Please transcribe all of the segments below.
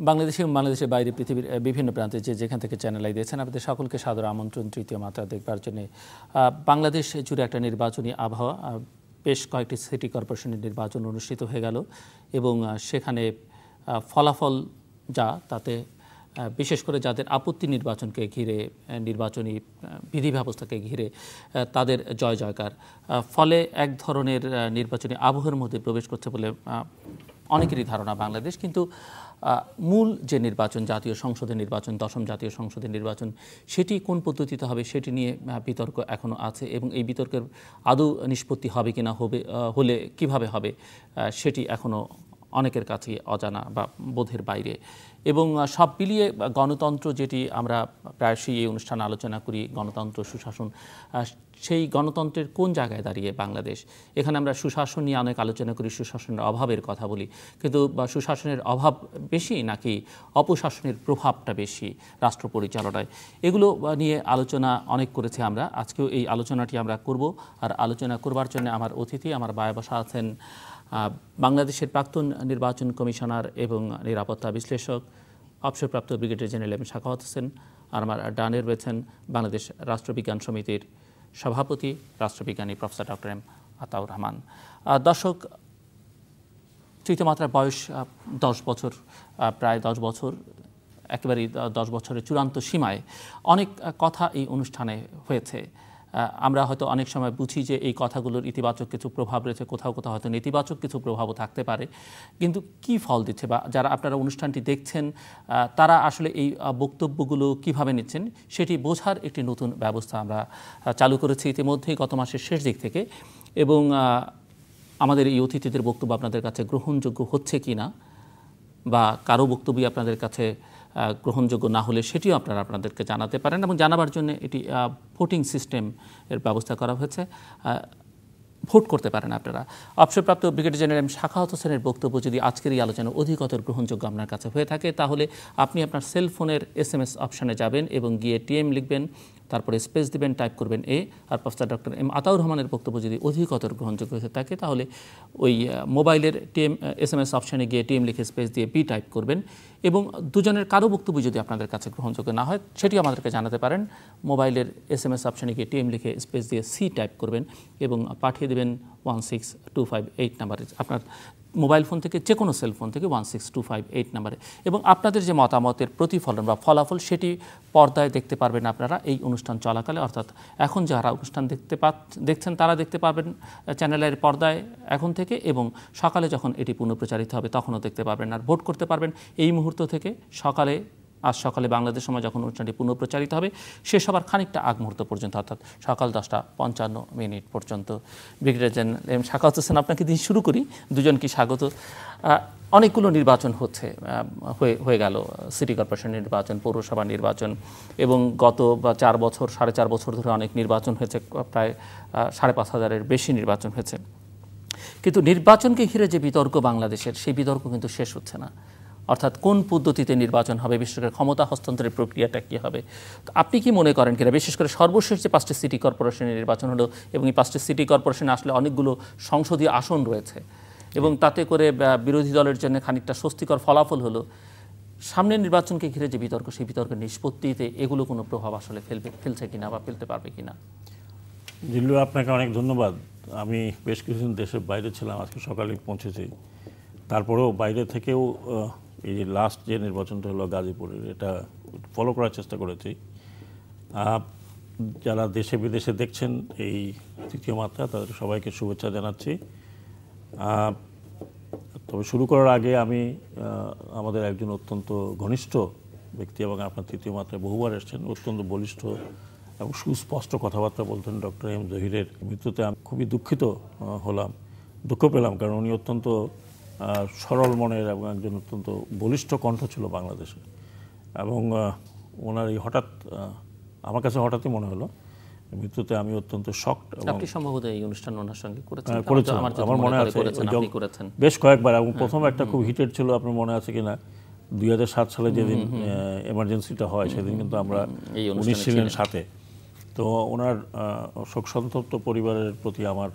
বাংলাদেশে এবং বাংলাদেশের বাইরে পৃথিবীর বিভিন্ন প্রান্তে যেখান থেকে চ্যানেল আই দিয়েছেন আপনাদের সকলকে সাদর আমন্ত্রণ তৃতীয় মাত্রা দেখবার জন্য। বাংলাদেশ জুড়ে একটা নির্বাচনী আবহাওয়া, বেশ কয়েকটি সিটি কর্পোরেশনের নির্বাচন অনুষ্ঠিত হয়ে গেল এবং সেখানে ফলাফল যা তাতে বিশেষ করে যাদের আপত্তি নির্বাচনকে ঘিরে, নির্বাচনী বিধি ব্যবস্থাকে ঘিরে তাদের জয় জয়কার, ফলে এক ধরনের নির্বাচনী আবহের মধ্যে প্রবেশ করছে বলে অনেকেরই ধারণা বাংলাদেশ। কিন্তু মূল যে নির্বাচন, জাতীয় সংসদের নির্বাচন, দশম জাতীয় সংসদের নির্বাচন, সেটি কোন পদ্ধতিতে হবে সেটি নিয়ে বিতর্ক এখনও আছে এবং এই বিতর্কের আদৌ নিষ্পত্তি হবে কিনা, হলে কিভাবে হবে সেটি এখনও অনেকের কাছে অজানা বা বোধের বাইরে। এবং সব মিলিয়ে গণতন্ত্র, যেটি আমরা প্রায়শই এই অনুষ্ঠানে আলোচনা করি, গণতন্ত্র, সুশাসন, সেই গণতন্ত্রের কোন জায়গায় দাঁড়িয়ে বাংলাদেশ? এখানে আমরা সুশাসন নিয়ে অনেক আলোচনা করি, সুশাসনের অভাবের কথা বলি, কিন্তু সুশাসনের অভাব বেশি নাকি অপশাসনের প্রভাবটা বেশি রাষ্ট্র পরিচালনায়, এগুলো নিয়ে আলোচনা অনেক করেছি আমরা। আজকেও এই আলোচনাটি আমরা করব। আর আলোচনা করবার জন্য আমার অতিথি, আমার বায়ে বসা আছেন বাংলাদেশের প্রাক্তন নির্বাচন কমিশনার এবং নিরাপত্তা বিশ্লেষক অবসরপ্রাপ্ত brigadier general M Sakhawat Hossain, আর আমার ডানে রয়েছেন বাংলাদেশ রাষ্ট্রবিজ্ঞান সমিতির সভাপতি রাষ্ট্রবিজ্ঞানী professor doctor M Ataur Rahman. দর্শক, তৃতীয় মাত্রার বয়স 10 বছর, প্রায় 10 বছর, একেবারেই 10 বছরের চূড়ান্ত সীমায় অনেক কথা এই অনুষ্ঠানে হয়েছে। আমরা হয়তো অনেক সময় বুঝি যে এই কথাগুলোর ইতিবাচক কিছু প্রভাব রয়েছে, কোথাও কোথাও হয়তো নেতিবাচক কিছু প্রভাবও থাকতে পারে, কিন্তু কি ফল দিচ্ছে বা যারা আপনারা অনুষ্ঠানটি দেখছেন তারা আসলে এই বক্তব্যগুলো কিভাবে নিচ্ছেন সেটি বোঝার একটি নতুন ব্যবস্থা আমরা চালু করেছি ইতিমধ্যেই গত মাসের শেষ দিক থেকে। এবং আমাদের এই অতিথিদের বক্তব্য আপনাদের কাছে গ্রহণযোগ্য হচ্ছে কি না, বা কারো বক্তব্যই আপনাদের কাছে গ্রহণযোগ্য না হলে সেটিও আপনারা আপনাদেরকে জানাতে পারেন। এবং জানাবার জন্য এটি ভোটিং সিস্টেম এর ব্যবস্থা করা হয়েছে, ভোট করতে পারেন আপনারা। অবসরপ্রাপ্ত ব্রিগেডিয়ার জেনারেল এম সাখাওয়াত হোসেনের বক্তব্য যদি আজকের এই আলোচনা অধিকতর গ্রহণযোগ্য আপনার কাছে হয়ে থাকে, তাহলে আপনি আপনার সেলফোনের SMS অপশানে যাবেন এবং গিয়ে TM লিখবেন, তারপরে স্পেস দিবেন, টাইপ করবেন A। আর প্রফেসর ডক্টর এম আতাউর রহমানের বক্তব্য যদি অধিকতর গ্রহণযোগ্য হয়ে থাকে, তাহলে ওই মোবাইলের SMS অপশানে গিয়ে TM লিখে স্পেস দিয়ে B টাইপ করবেন। এবং দুজনের কারো বক্তব্য যদি আপনাদের কাছে গ্রহণযোগ্য না হয় সেটি আমাদেরকে জানাতে পারেন। মোবাইলের SMS অপশানে গিয়ে TM লিখে স্পেস দিয়ে C টাইপ করবেন এবং পাঠিয়ে দেবেন 16258 নাম্বারে, আপনার মোবাইল ফোন থেকে, যে কোনো সেলফোন থেকে 16258 নাম্বারে। এবং আপনাদের যে মতামতের প্রতিফলন বা ফলাফল সেটি পর্দায় দেখতে পারবেন আপনারা এই অনুষ্ঠান চলাকালে। অর্থাৎ এখন যারা অনুষ্ঠান দেখছেন তারা দেখতে পারবেন চ্যানেলের পর্দায় এখন থেকে, এবং সকালে যখন এটি পুনঃপ্রচারিত হবে তখনও দেখতে পারবেন। আর ভোট করতে পারবেন এই মুহূর্ত থেকে, আজ সকালে বাংলাদেশ সময় যখন অনুষ্ঠানটি পুনঃপ্রচারিত হবে শেষ হবার খানিকটা আগ মুহূর্ত পর্যন্ত, অর্থাৎ সকাল 10:55 পর্যন্ত। Brigadier general M Sakhawat Hossain, আপনাকে দিয়ে শুরু করি। দুজনকে স্বাগত। অনেকগুলো নির্বাচন হয়ে গেল, সিটি কর্পোরেশন নির্বাচন, পৌরসভা নির্বাচন, এবং গত 4 বছর 4.5 বছর ধরে অনেক নির্বাচন হয়েছে, প্রায় 5,500-এর বেশি নির্বাচন হয়েছে। কিন্তু নির্বাচনকে ঘিরে যে বিতর্ক বাংলাদেশের, সেই বিতর্ক কিন্তু শেষ হচ্ছে না। অর্থাৎ কোন পদ্ধতিতে নির্বাচন হবে, বিশেষ করে ক্ষমতা হস্তান্তরের প্রক্রিয়াটা কী হবে। আপনি কি মনে করেন কিনা, বিশেষ করে সর্বশেষ যে 5টি সিটি কর্পোরেশনের নির্বাচন হলো, এবং এই 5টি সিটি কর্পোরেশনে আসলে অনেকগুলো সংসদীয় আসন রয়েছে, এবং তাতে করে বিরোধী দলের জন্য খানিকটা স্বস্তিকর ফলাফল হলো, সামনের নির্বাচনকে ঘিরে যে বিতর্ক, সেই বিতর্কের নিষ্পত্তিতে এগুলো কোনো প্রভাব আসলে ফেলছে কিনা বা ফেলতে পারবে কিনা? জিল্লু, আপনাকে অনেক ধন্যবাদ। আমি বেশ কিছুদিন দেশের বাইরে ছিলাম, আজকে সকালে পৌঁছেছি। তারপরেও বাইরে থেকেও এই যে লাস্ট যে নির্বাচনটা হলো গাজীপুরের, এটা ফলো করার চেষ্টা করেছি। যারা দেশে বিদেশে দেখছেন এই তৃতীয় মাত্রা, তাদের সবাইকে শুভেচ্ছা জানাচ্ছি। তবে শুরু করার আগে আমি আমাদের একজন অত্যন্ত ঘনিষ্ঠ ব্যক্তি, এবং আপনার তৃতীয় মাত্রায় বহুবার এসেছেন, অত্যন্ত বলিষ্ঠ এবং সুস্পষ্ট কথাবার্তা বলতেন ডক্টর এম জহিরের মৃত্যুতে আমি খুবই দুঃখ পেলাম, কারণ উনি অত্যন্ত সরল মনের এবং একজন অত্যন্ত বলিষ্ঠ কণ্ঠ ছিল বাংলাদেশে। এবং ওনার এই আমার কাছে হঠাৎই মনে হলো মৃত্যুতে আমি অত্যন্ত শকড। আপনি সম্ভবত এই অনুষ্ঠান ওনার সঙ্গে করেছেন, আমার মনে আছে বেশ কয়েকবার, এবং প্রথম একটা খুব হিটেড ছিল, আপনার মনে আছে কিনা, 2007 সালে যেদিন এমার্জেন্সিটা হয় সেদিন কিন্তু আমরা উনি ছিলেন সাথে। তো ওনার শোকসন্তপ্ত পরিবারের প্রতি আমার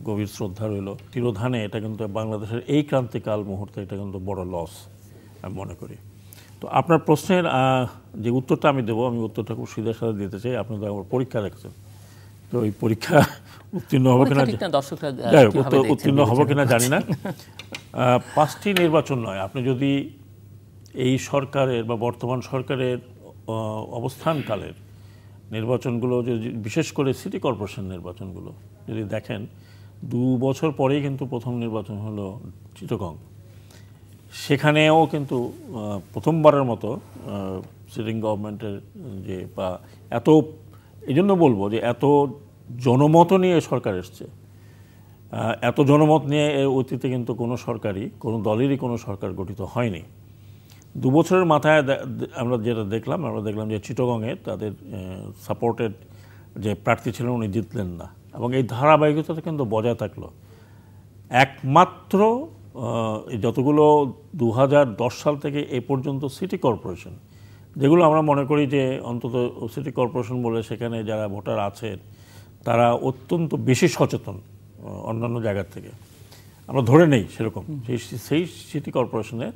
গভীর শ্রদ্ধা রইল। তিরোধানে এটা কিন্তু বাংলাদেশের এই ক্রান্তিকাল মুহূর্তে এটা কিন্তু বড় লস, আমি মনে করি। তো আপনার প্রশ্নের যে উত্তরটা আমি দেবো, আমি উত্তরটা খুব সিধা সাদা দিতে চাই। আপনি তো আমার পরীক্ষা রাখছেন, তো এই পরীক্ষা উত্তীর্ণ হবে কিনা, উত্তীর্ণ হবে কিনা জানি না। 5টি নির্বাচন নয়, আপনি যদি এই সরকারের বা বর্তমান সরকারের অবস্থানকালের নির্বাচনগুলো, যদি বিশেষ করে সিটি কর্পোরেশন নির্বাচনগুলো যদি দেখেন, 2 বছর পরেই কিন্তু প্রথম নির্বাচন হলো চিটাগং। সেখানেও কিন্তু প্রথমবারের মতো সিটিং গভর্নমেন্টের যে বা এত, এই জন্য বলবো যে এত জনমত নিয়ে সরকার এসছে, এত জনমত নিয়ে অতীতে কিন্তু কোনো সরকারই, কোনো দলেরই কোনো সরকার গঠিত হয়নি। 2 বছরের মাথায় আমরা যেটা দেখলাম, যে চিটাগংয়ে তাদের সাপোর্টেড যে প্রার্থী ছিলেন উনি জিতলেন না, এবং এই ধারাবাহিকতা কিন্তু বজায় থাকলো। একমাত্র যতগুলো 2010 সাল থেকে এ পর্যন্ত সিটি কর্পোরেশন, যেগুলো আমরা মনে করি যে অন্তত সিটি কর্পোরেশন বলে সেখানে যারা ভোটার আছেন তারা অত্যন্ত বেশি সচেতন অন্যান্য জায়গার থেকে, আমরা ধরে নেই সেরকম, সেই সিটি কর্পোরেশনের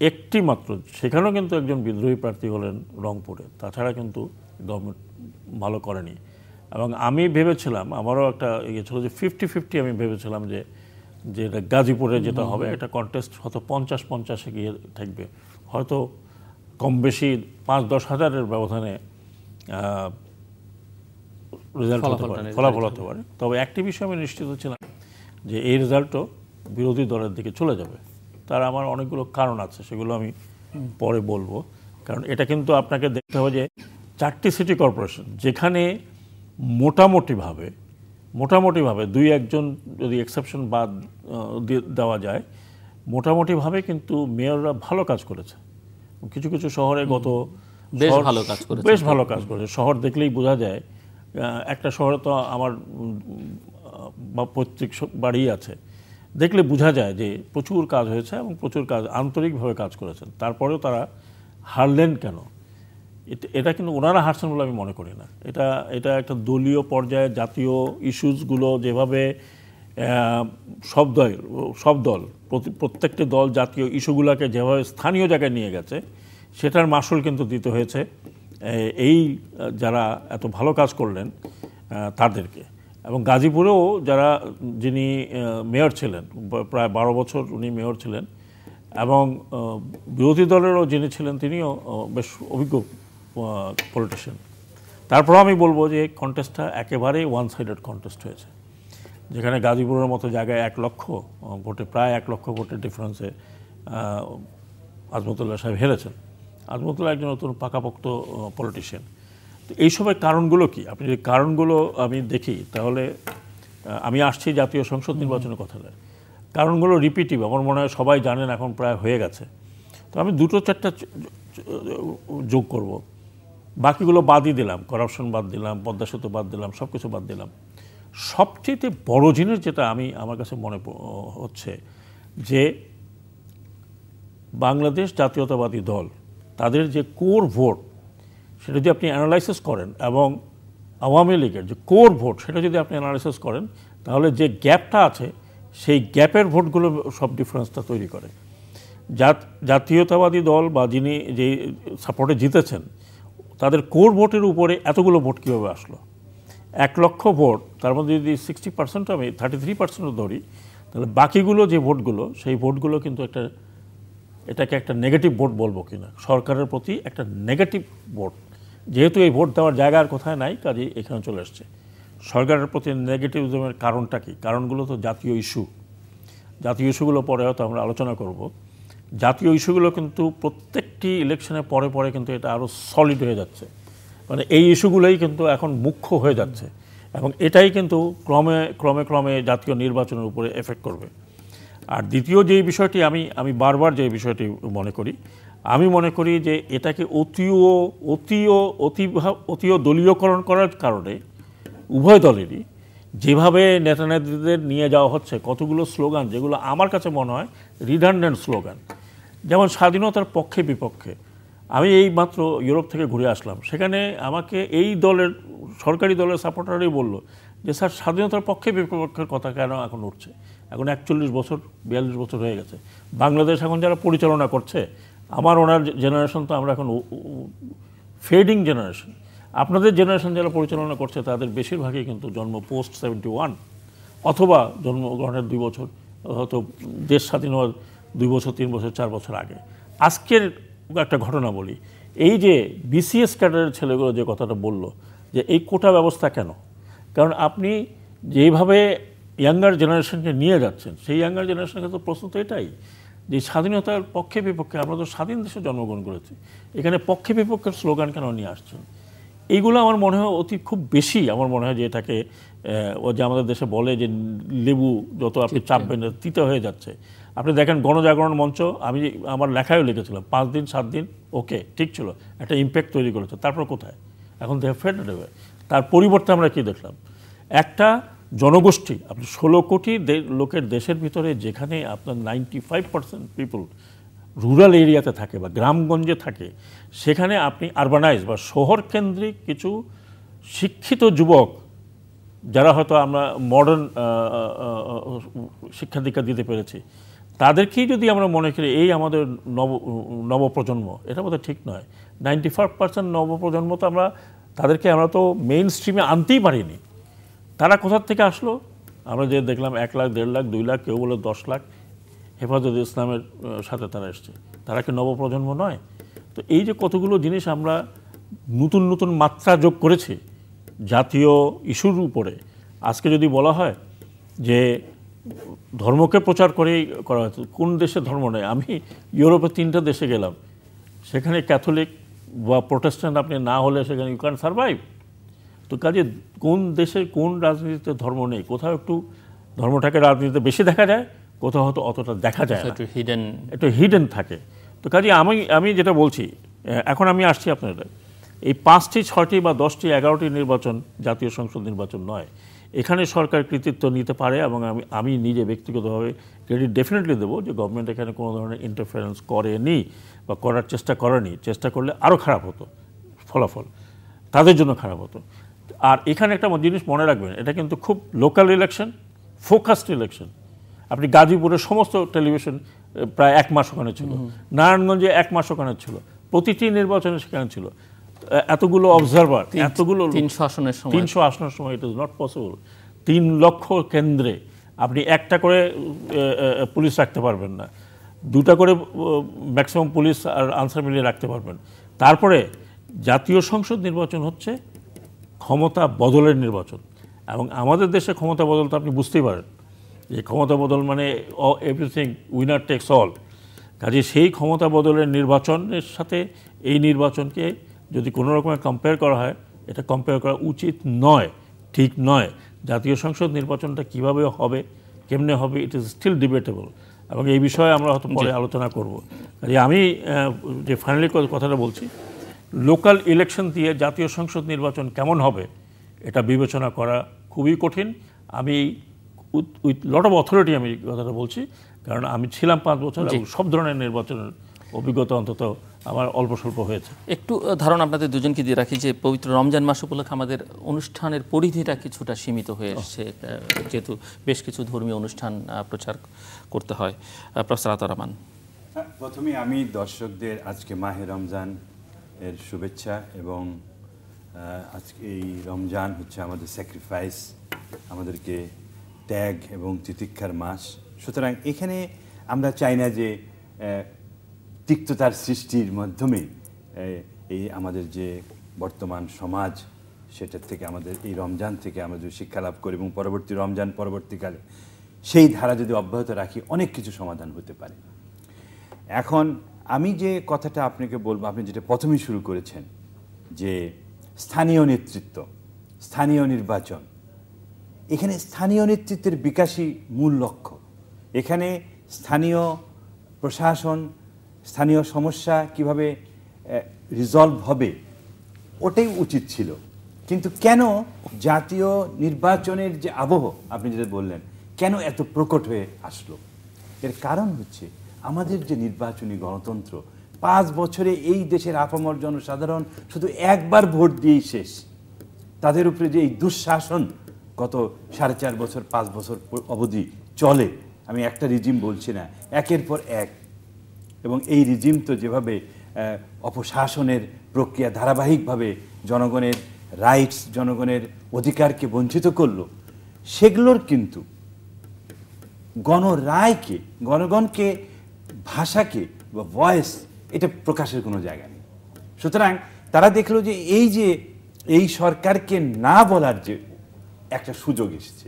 একটি মাত্র, সেখানেও কিন্তু একজন বিদ্রোহী প্রার্থী হলেন রংপুরে, তাছাড়া কিন্তু গভর্নমেন্ট ভালো করেনি। এবং আমি ভেবেছিলাম, আমারও একটা ইয়ে ছিল যে 50-50, আমি ভেবেছিলাম যে গাজীপুরে যেটা হবে এটা কন্টেস্ট হয়তো 50-50 গিয়ে থাকবে, হয়তো কম বেশি 5-10 হাজারের ব্যবধানে রেজাল্ট হতে পারে, ফলাফল হতে পারে। তবে একটি বিষয় আমি নিশ্চিত ছিলাম যে এই রেজাল্টও বিরোধী দলের দিকে চলে যাবে। তার আমার অনেকগুলো কারণ আছে, সেগুলো আমি পরে বলবো। কারণ এটা কিন্তু আপনাকে দেখতে হবে যে 4টি সিটি কর্পোরেশন, যেখানে মোটামুটিভাবে 2-1জন যদি এক্সেপশন বাদ দেওয়া যায়, মোটামুটিভাবে কিন্তু মেয়ররা ভালো কাজ করেছে। কিছু কিছু শহরে বেশ ভালো কাজ করেছে। শহর দেখলেই বোঝা যায়, একটা শহরে তো আমার পৈতৃক বাড়ি আছে, দেখলে বোঝা যায় যে প্রচুর কাজ হয়েছে এবং প্রচুর কাজ আন্তরিকভাবে কাজ করেছেন। তারপরেও তারা হারলেন কেন? এটা কিন্তু ওনারা হারছেন বলে আমি মনে করি না। এটা একটা দলীয় পর্যায়ে জাতীয় ইস্যুসগুলো যেভাবে সব দল প্রত্যেকটি দল জাতীয় ইস্যুগুলোকে যেভাবে স্থানীয় জায়গায় নিয়ে গেছে, সেটার মাসুল কিন্তু দিতে হয়েছে এই যারা এত ভালো কাজ করলেন তাদেরকে। এবং গাজীপুরেও যিনি মেয়র ছিলেন, প্রায় 12 বছর উনি মেয়র ছিলেন, এবং বিরোধী দলেরও যিনি ছিলেন তিনিও বেশ অভিজ্ঞ পলিটিশিয়ান। তারপর আমি বলবো যে কন্টেস্টটা একেবারেই ওয়ান সাইডেড কন্টেস্ট হয়েছে, যেখানে গাজীপুরের মতো জায়গায় 1 লক্ষ ভোটে, প্রায় 1 লক্ষ ভোটের ডিফারেন্সে আজমতুল্লাহ সাহেব হেরেছেন। আজমতুল্লাহ একজন নতুন পাকাপোক্ত পলিটিশিয়ান। তো এইসবের কারণগুলো কি? আপনি যদি কারণগুলো আমি দেখি, তাহলে আমি আসছি জাতীয় সংসদ নির্বাচনের কথাটা, কারণগুলো রিপিটিভ, আমার মনে হয় সবাই জানেন, এখন প্রায় হয়ে গেছে। তো আমি 2-4টা যোগ করব, বাকিগুলো বাদই দিলাম, করাপশন বাদ দিলাম, পদ্মা সেতু বাদ দিলাম, সব কিছু বাদ দিলাম। সবচেয়ে বড় জিনিস যেটা আমার কাছে মনে হচ্ছে যে বাংলাদেশ জাতীয়তাবাদী দল, তাদের যে কোর ভোট, সেটা যদি আপনি অ্যানালাইসিস করেন, এবং আওয়ামী লীগের যে কোর ভোট, সেটা যদি আপনি অ্যানালাইসিস করেন, তাহলে যে গ্যাপটা আছে সেই গ্যাপের ভোটগুলো সব ডিফারেন্সটা তৈরি করে। জাতীয়তাবাদী দল বা যিনি যে সাপোর্টে জিতেছেন, তাদের কোর ভোটের উপরে এতগুলো ভোট কীভাবে আসলো? 1 লক্ষ ভোট, তার মধ্যে যদি 60% আমি 33% ধরি, তাহলে বাকিগুলো যে ভোটগুলো, সেই ভোটগুলো কিন্তু এটাকে একটা নেগেটিভ ভোট বলবো কিনা, সরকারের প্রতি একটা নেগেটিভ ভোট। যেহেতু এই ভোট দেওয়ার জায়গা আর কোথায় নাই, কাজেই এখানে চলে আসছে। সরকারের প্রতি নেগেটিভিজমের কারণটা কি? কারণগুলো তো জাতীয় ইস্যুগুলো পরে হয়তো আমরা আলোচনা করব। জাতীয় ইস্যুগুলো কিন্তু প্রত্যেকটি ইলেকশনের পরে কিন্তু এটা আরও সলিড হয়ে যাচ্ছে, মানে এই ইস্যুগুলোই কিন্তু এখন মুখ্য হয়ে যাচ্ছে, এবং এটাই কিন্তু ক্রমে জাতীয় নির্বাচনের উপরে এফেক্ট করবে। আর দ্বিতীয় যে বিষয়টি আমি বারবার যে বিষয়টি মনে করি যে এটাকে অতীয় দলীয়করণ করার কারণে উভয় দলেরই যেভাবে নেতানেত্রীদের নিয়ে যাওয়া হচ্ছে, কতগুলো স্লোগান যেগুলো আমার কাছে মনে হয় রিডান্ডেন্ট স্লোগান, যেমন স্বাধীনতার পক্ষে বিপক্ষে। আমি এই মাত্র ইউরোপ থেকে ঘুরে আসলাম, সেখানে আমাকে এই সরকারি দলের সাপোর্টারই বলল যে স্যার, স্বাধীনতার পক্ষে বিপক্ষের কথা কেন এখন উঠছে? এখন 41 বছর 42 বছর হয়ে গেছে। বাংলাদেশ এখন যারা পরিচালনা করছে, আমার ওনার জেনারেশন তো আমরা এখন ফেডিং জেনারেশন। আপনাদের জেনারেশন যারা পরিচালনা করছে তাদের বেশিরভাগই কিন্তু জন্ম পোস্ট 71 অথবা জন্মগ্রহণের 2 বছর, হয়তো দেশ স্বাধীন হওয়ার 2 বছর 3 বছর 4 বছর আগে। আজকের একটা ঘটনা বলি, এই যে বিসিএস ক্যাডারের ছেলেগুলো যে কথাটা বলল যে এই কোটা ব্যবস্থা কেন, কারণ আপনি যেইভাবে ইয়াঙ্গার জেনারেশনকে নিয়ে যাচ্ছেন, সেই ইয়াঙ্গার জেনারেশনকে তো প্রশ্ন তো এটাই যে স্বাধীনতার পক্ষে বিপক্ষে, আমরা তো স্বাধীন দেশে জন্মগ্রহণ করেছি, এখানে পক্ষে বিপক্ষের স্লোগান কেন নিয়ে আসছেন? এইগুলো আমার মনে হয় অতি খুব বেশি, আমার মনে হয় যে এটাকে ও যে আমাদের দেশে বলে যে লেবু যত আপনি চাপবেন তিতে হয়ে যাচ্ছে। আপনি দেখেন গণজাগরণ মঞ্চ, আমি আমার লেখায়ও লিখেছিলাম 5 দিন 7 দিন ওকে ঠিক ছিল, একটা ইম্প্যাক্ট তৈরি করেছে, তারপর কোথায়? এখন দে হ্যাভ ফেডেড অ্যাওয়ে। তার পরিবর্তে আমরা কি দেখলাম? একটা জনগোষ্ঠী, আপনি 16 কোটি লোকের দেশের ভিতরে যেখানে আপনার 95% পিপল রুরাল এরিয়াতে থাকে বা গ্রামগঞ্জে থাকে, সেখানে আপনি আরবানাইজ বা শহর কেন্দ্রিক কিছু শিক্ষিত যুবক যারা হয়তো আমরা মডার্ন শিক্ষা দীক্ষা দিতে পেরেছি, তাদেরকেই যদি আমরা মনে করি এই আমাদের নবপ্রজন্ম, এটা বোধহয় ঠিক নয়। 95% নবপ্রজন্ম তো তাদেরকে আমরা তো মেইন স্ট্রিমে আনতেই পারিনি। তারা কোথার থেকে আসলো? আমরা যে দেখলাম 1 লাখ 1.5 লাখ 2 লাখ, কেউ বলে 10 লাখ হেফাজত ইসলামের সাথে তারা এসছে। তারা কি নবপ্রজন্ম নয়? তো এই যে কতগুলো জিনিস আমরা নতুন নতুন মাত্রা যোগ করেছি জাতীয় ইস্যুর উপরে। আজকে যদি বলা হয় যে ধর্মকে প্রচার করেই করা হয়েছে, কোন দেশে ধর্ম নেই? আমি ইউরোপে 3টা দেশে গেলাম, সেখানে ক্যাথলিক বা প্রোটেস্ট্যান্ট আপনি না হলে সেখানে ইউ ক্যান সারভাইভ। তো কাজে কোন দেশে কোন রাজনীতিতে ধর্ম নেই? কোথাও একটু ধর্মটাকে রাজনীতিতে বেশি দেখা যায়, কোথাও হয়তো অতটা দেখা যায় না, একটু হিডেন থাকে। তো কাজে আমি যেটা বলছি, এখন আমি আসছি আপনাদের, এই 5টি 6টি বা 10টি 11টি নির্বাচন জাতীয় সংসদ নির্বাচন নয়। এখানে সরকার কৃতিত্ব নিতে পারে এবং আমি নিজে ব্যক্তিগতভাবে ক্রেডিট ডেফিনেটলি দেবো যে গভর্নমেন্ট এখানে কোনো ধরনের ইন্টারফারেন্স করেনি বা করার চেষ্টা করেনি। চেষ্টা করলে আরও খারাপ হতো, ফলাফল তাদের জন্য খারাপ হতো। আর এখানে একটা জিনিস মনে রাখবেন, এটা কিন্তু খুব লোকাল ইলেকশন, ফোকাসড ইলেকশন। আপনি গাজীপুরের সমস্ত টেলিভিশন প্রায় 1 মাস ওখানে ছিল, নারায়ণগঞ্জে 1 মাস ওখানে ছিল, প্রতিটি নির্বাচনে সেখানে ছিল এতগুলো অবজারভার, এতগুলো 300 আসনের সময় ইট ইজ নট পসিবল। 3 লক্ষ কেন্দ্রে আপনি একটা করে পুলিশ রাখতে পারবেন না, 2টা করে ম্যাক্সিমাম পুলিশ আর আনসার মিলিয়ে রাখতে পারবেন। তারপরে জাতীয় সংসদ নির্বাচন হচ্ছে ক্ষমতা বদলের নির্বাচন, এবং আমাদের দেশে ক্ষমতা বদল তো আপনি বুঝতেই পারেন যে ক্ষমতা বদল মানে এভরিথিং উইনার টেক্স অল। কাজে সেই ক্ষমতা বদলের নির্বাচনের সাথে এই নির্বাচনকে যদি কোনো রকমের কম্পেয়ার করা হয়, এটা কম্পেয়ার করা উচিত নয়, ঠিক নয়। জাতীয় সংসদ নির্বাচনটা কিভাবে হবে, কেমনে হবে, ইট ইজ স্টিল ডিবেটেবল, এবং এই বিষয়ে আমরা হয়তো পরে আলোচনা করব। কাজে আমি যে ফাইনালি কথাটা বলছি, লোকাল ইলেকশন দিয়ে জাতীয় সংসদ নির্বাচন কেমন হবে এটা বিবেচনা করা খুবই কঠিন। আমি উইথ লট অফ অথরিটি আমি কথাটা বলছি, কারণ আমি ছিলাম 5 বছর এবং সব ধরনের নির্বাচনের অভিজ্ঞতা অন্তত আমার অল্প স্বল্প হয়েছে। একটু ধারণা আপনাদের দুজনকে দিয়ে রাখি যে পবিত্র রমজান মাস উপলক্ষে আমাদের অনুষ্ঠানের পরিধিটা কিছুটা সীমিত হয়ে এসেছে, যেহেতু বেশ কিছু ধর্মীয় অনুষ্ঠান প্রচার করতে হয়। প্রফেসর আতাউর রহমান। প্রথমে আমি দর্শকদের আজকে মাহে রমজান এর শুভেচ্ছা, এবং আজকে এই রমজান হচ্ছে আমাদের স্যাক্রিফাইস, আমাদেরকে ত্যাগ এবং তিতিক্ষার মাস। সুতরাং এখানে আমরা চাই না যে তিক্ততার সৃষ্টির মাধ্যমে এই আমাদের যে বর্তমান সমাজ, সেটার থেকে আমাদের এই রমজান থেকে আমরা যদি শিক্ষা লাভ করি এবং পরবর্তী রমজান পরবর্তীকালে সেই ধারা যদি অব্যাহত রাখি, অনেক কিছু সমাধান হতে পারে। এখন আমি যে কথাটা আপনাকে বলবো, আপনি যেটা প্রথমেই শুরু করেছেন যে স্থানীয় নেতৃত্ব, স্থানীয় নির্বাচন, এখানে স্থানীয় নেতৃত্বের বিকাশই মূল লক্ষ্য। এখানে স্থানীয় প্রশাসন, স্থানীয় সমস্যা কিভাবে রিজলভ হবে ওটাই উচিত ছিল। কিন্তু কেন জাতীয় নির্বাচনের যে আবহ আপনি যেটা বললেন, কেন এত প্রকট হয়ে আসলো? এর কারণ হচ্ছে আমাদের যে নির্বাচনী গণতন্ত্র, 5 বছরে এই দেশের আপামর জনসাধারণ শুধু একবার ভোট দিয়েই শেষ। তাদের উপরে যে এই দুঃশাসন গত 4.5 বছর 5 বছর অবধি চলে, আমি একটা রিজিম বলছি না, একের পর এক এবং এই রিজিম তো যেভাবে অপশাসনের প্রক্রিয়া ধারাবাহিকভাবে জনগণের রাইটস, জনগণের অধিকারকে বঞ্চিত করলো, সেগুলোর কিন্তু গণরায়কে, গণগণকে, ভাষাকে বা ভয়েস, এটা প্রকাশের কোনো জায়গা নেই। সুতরাং তারা দেখলো যে এই সরকারকে না বলার যে একটা সুযোগ এসেছে,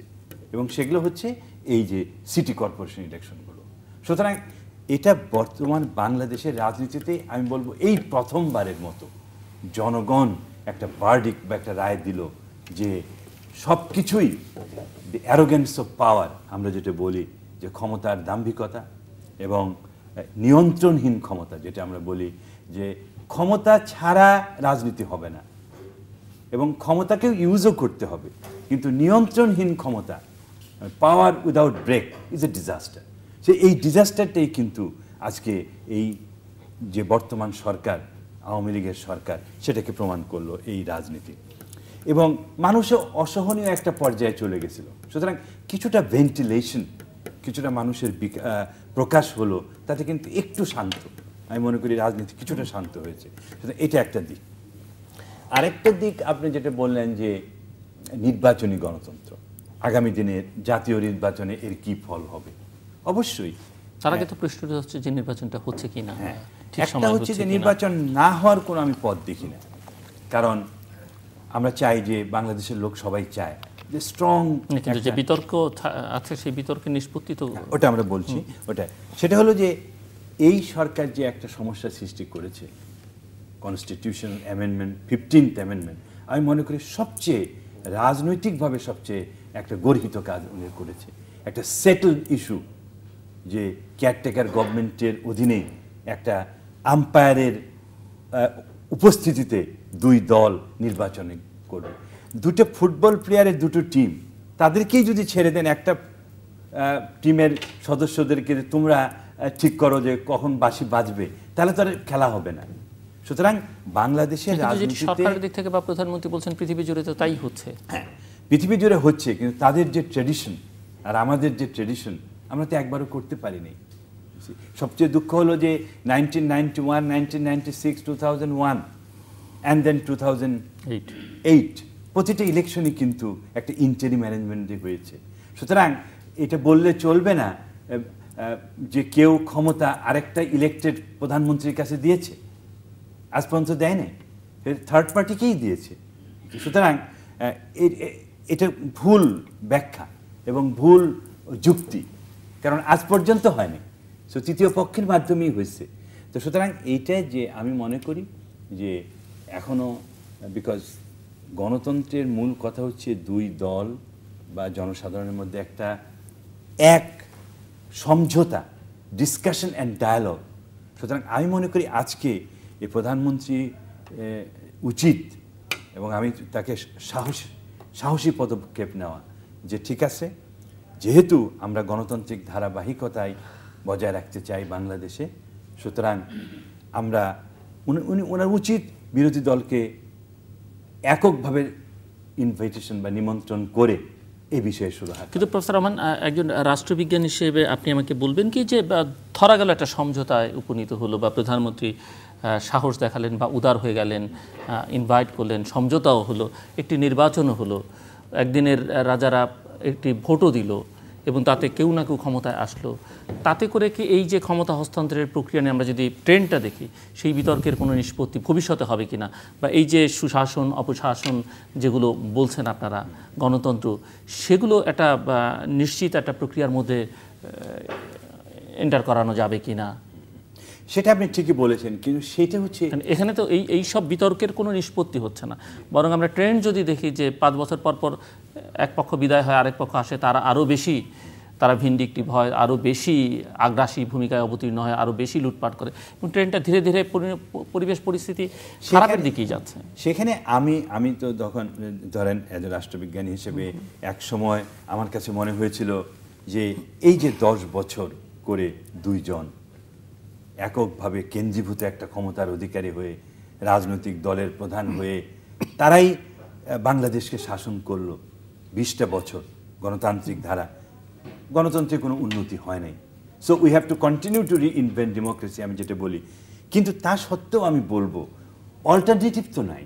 এবং সেগুলো হচ্ছে এই যে সিটি কর্পোরেশন ইলেকশনগুলো। সুতরাং এটা বর্তমান বাংলাদেশের রাজনীতিতে আমি বলবো এই প্রথমবারের মতো জনগণ একটা ভার্ডিক্ট বা একটা রায় দিল যে সব কিছুই দি অ্যারোগেন্স অফ পাওয়ার, আমরা যেটা বলি যে ক্ষমতার দাম্ভিকতা এবং নিয়ন্ত্রণহীন ক্ষমতা, যেটা আমরা বলি যে ক্ষমতা ছাড়া রাজনীতি হবে না এবং ক্ষমতাকেও ইউজও করতে হবে, কিন্তু নিয়ন্ত্রণহীন ক্ষমতা, power without brake is a disaster. এই ডিজাস্টারটাই কিন্তু আজকে এই যে বর্তমান সরকার, আওয়ামী লীগের সরকার, সেটাকে প্রমাণ করলো এই রাজনীতি। এবং মানুষও অসহনীয় একটা পর্যায়ে চলে গেছিল। সুতরাং কিছুটা ভেন্টিলেশন, কিছুটা মানুষের প্রকাশ হলো, তাতে কিন্তু একটু শান্ত, আমি মনে করি রাজনীতি কিছুটা শান্ত হয়েছে। সুতরাং এটা একটা দিক। আরেকটা দিক আপনি যেটা বললেন যে নির্বাচনী গণতন্ত্র, আগামী দিনের জাতীয় নির্বাচনে এর কি ফল হবে। অবশ্যই তার আগে তো প্রশ্নটা হচ্ছে যে নির্বাচনটা হচ্ছে কি না। একটা হচ্ছে যে নির্বাচন না হওয়ার কোনো আমি পথ দেখি না, কারণ আমরা চাই যে বাংলাদেশের লোক সবাই চায় যে স্ট্রং, কিন্তু যে বিতর্ক আছে সেই বিতর্কের নিষ্পত্তি তো, ওটা আমরা বলছি, ওটা সেটা হলো যে এই সরকার যে একটা সমস্যা সৃষ্টি করেছে, কনস্টিটিউশন অ্যামেন্ডমেন্ট, 15th অ্যামেন্ডমেন্ট, আমি মনে করি সবচেয়ে রাজনৈতিকভাবে সবচেয়ে একটা গর্হিত কাজ উনি করেছে। একটা সেটেলড ইস্যু যে কেয়ারটেকার গভর্নমেন্টের অধীনে একটা আম্পায়ারের উপস্থিতিতে দুই দল নির্বাচন করবে। দুটো ফুটবল প্লেয়ারের দুটো টিম, তাদেরকেই যদি ছেড়ে দেন, একটা টিমের সদস্যদেরকে তোমরা ঠিক করো যে কখন বাঁশি বাজবে, তাহলে তো আর খেলা হবে না। সুতরাং বাংলাদেশের রাজনীতিতে সরকারের দিক থেকে বা প্রধানমন্ত্রী বলছেন পৃথিবী জুড়ে তো তাই হচ্ছে। হ্যাঁ, পৃথিবী জুড়ে হচ্ছে, কিন্তু তাদের যে ট্র্যাডিশন আর আমাদের যে ট্র্যাডিশন, আমরা তো একবারও করতে পারিনি। সবচেয়ে দুঃখ হলো যে 1991, 1996, 2001 অ্যান্ড দেন 2008 প্রতিটা ইলেকশনই কিন্তু একটা ইন্টারিম অ্যারেঞ্জমেন্টে হয়েছে। সুতরাং এটা বললে চলবে না যে কেউ ক্ষমতা আরেকটা ইলেক্টেড প্রধানমন্ত্রীর কাছে দিয়েছে, আজ পর্যন্ত দেয় নাই, থার্ড পার্টিকেই দিয়েছে। সুতরাং এটা ভুল ব্যাখ্যা এবং ভুল যুক্তি, কারণ আজ পর্যন্ত হয়নি, তৃতীয় পক্ষের মাধ্যমেই হয়েছে। তো সুতরাং এইটা যে আমি মনে করি যে এখনও, বিকজ গণতন্ত্রের মূল কথা হচ্ছে দুই দল বা জনসাধারণের মধ্যে একটা এক সমঝোতা, ডিসকাশন অ্যান্ড ডায়ালগ। সুতরাং আমি মনে করি আজকে এই প্রধানমন্ত্রী উচিত, এবং আমি তাকে সাহসী পদক্ষেপ নেওয়া যে ঠিক আছে, যেহেতু আমরা গণতান্ত্রিক ধারাবাহিকতায় বজায় রাখতে চাই বাংলাদেশে, সুতরাং আমরা ওনার উচিত বিরোধী দলকে এককভাবে ইনভাইটেশন বা নিমন্ত্রণ করে এই বিষয়ে শুরু হয়। কিন্তু প্রফেসর রহমান, একজন রাষ্ট্রবিজ্ঞান হিসেবে আপনি আমাকে বলবেন কি যে ধরা গেল একটা সমঝোতায় উপনীত হলো বা প্রধানমন্ত্রী সাহস দেখালেন বা উদার হয়ে গেলেন, ইনভাইট করলেন, সমঝোতাও হলো, একটি নির্বাচনও হলো, একদিনের রাজারা একটি ভোটও দিল এবং তাতে কেউ না কেউ ক্ষমতায় আসলো, তাতে করে কি এই যে ক্ষমতা হস্তান্তরের প্রক্রিয়া নিয়ে আমরা যদি ট্রেন্ডটা দেখি, সেই বিতর্কের কোনো নিষ্পত্তি ভবিষ্যতে হবে কিনা, বা এই যে সুশাসন অপশাসন যেগুলো বলছেন আপনারা, গণতন্ত্র, সেগুলো একটা নিশ্চিত একটা প্রক্রিয়ার মধ্যে এন্টার করানো যাবে কিনা? সেটা আপনি ঠিকই বলেছেন, কিন্তু সেটা হচ্ছে এখানে তো এই সব বিতর্কের কোনো নিষ্পত্তি হচ্ছে না, বরং আমরা ট্রেন্ড যদি দেখি যে 5 বছর পর পর এক পক্ষ বিদায় হয়, আরেক পক্ষ আসে, তারা ভিন্ডিকটিভ হয়, আরও বেশি আগ্রাসী ভূমিকায় অবতীর্ণ হয়, আরও বেশি লুটপাট করে, এবং ট্রেন্ডটা ধীরে ধীরে পরিবেশ পরিস্থিতি খারাপের দিকেই যাচ্ছে। সেখানে আমি তো তখন ধরেন এজ এ রাষ্ট্রবিজ্ঞানী হিসেবে এক সময় আমার কাছে মনে হয়েছিল যে এই যে 10 বছর করে দুইজন এককভাবে কেন্দ্রীভূত একটা ক্ষমতার অধিকারী হয়ে রাজনৈতিক দলের প্রধান হয়ে তারাই বাংলাদেশকে শাসন করলো 20টা বছর, গণতান্ত্রিক ধারা, গণতন্ত্রের কোনো উন্নতি হয় নাই। So we have to continue to reinvent democracy, আমি যেটা বলি। কিন্তু তা সত্ত্বেও আমি বলবো অল্টারনেটিভ তো নাই।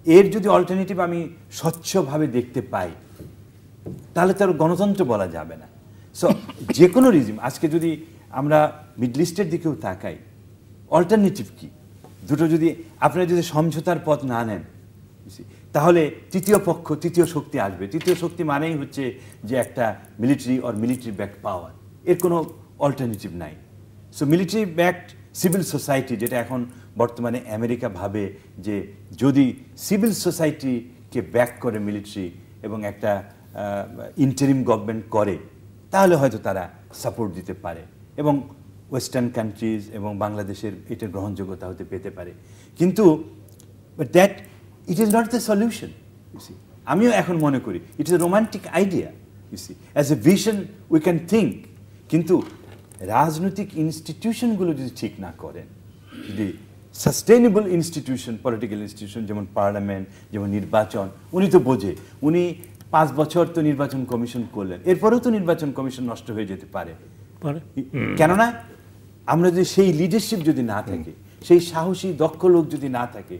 এর যদি অল্টারনেটিভ আমি স্বচ্ছভাবে দেখতে পাই তাহলে তার গণতন্ত্র বলা যাবে না। সো যে কোনো রিজিম, আজকে যদি আমরা মিডল ইস্টের দিকেও তাকাই, অল্টারনেটিভ কি? দুটো যদি আপনারা যদি সমঝোতার পথ না নেন, তাহলে তৃতীয় পক্ষ, তৃতীয় শক্তি আসবে। তৃতীয় শক্তি মানেই হচ্ছে যে একটা মিলিটারি অর মিলিটারি ব্যাকড পাওয়ার। এর কোনো অল্টারনেটিভ নাই। So military backed civil society, যেটা এখন বর্তমানে আমেরিকা ভাবে যে যদি সিভিল সোসাইটিকে ব্যাক করে মিলিটারি এবং একটা ইন্টারিম গভর্নমেন্ট করে, তাহলে হয়তো তারা সাপোর্ট দিতে পারে এবং ওয়েস্টার্ন কান্ট্রিজ এবং বাংলাদেশের এটা গ্রহণযোগ্যতা হতে পেতে পারে। কিন্তু that it is not the solution. আমিও এখন মনে করি it is a romantic idea, as a vision we can think, কিন্তু রাজনৈতিক ইনস্টিটিউশনগুলো যদি ঠিক না করেন, যদি সাস্টেইনেবল ইনস্টিটিউশন, পলিটিক্যাল ইনস্টিটিউশন যেমন পার্লামেন্ট, যেমন নির্বাচন, উনি তো বোঝে, উনি 5 বছর তো নির্বাচন কমিশন করলেন, এরপরেও তো নির্বাচন কমিশন নষ্ট হয়ে যেতে পারে। কেননা আমরা যদি সেই লিডারশিপ যদি না থাকে, সেই সাহসী দক্ষ লোক যদি না থাকে,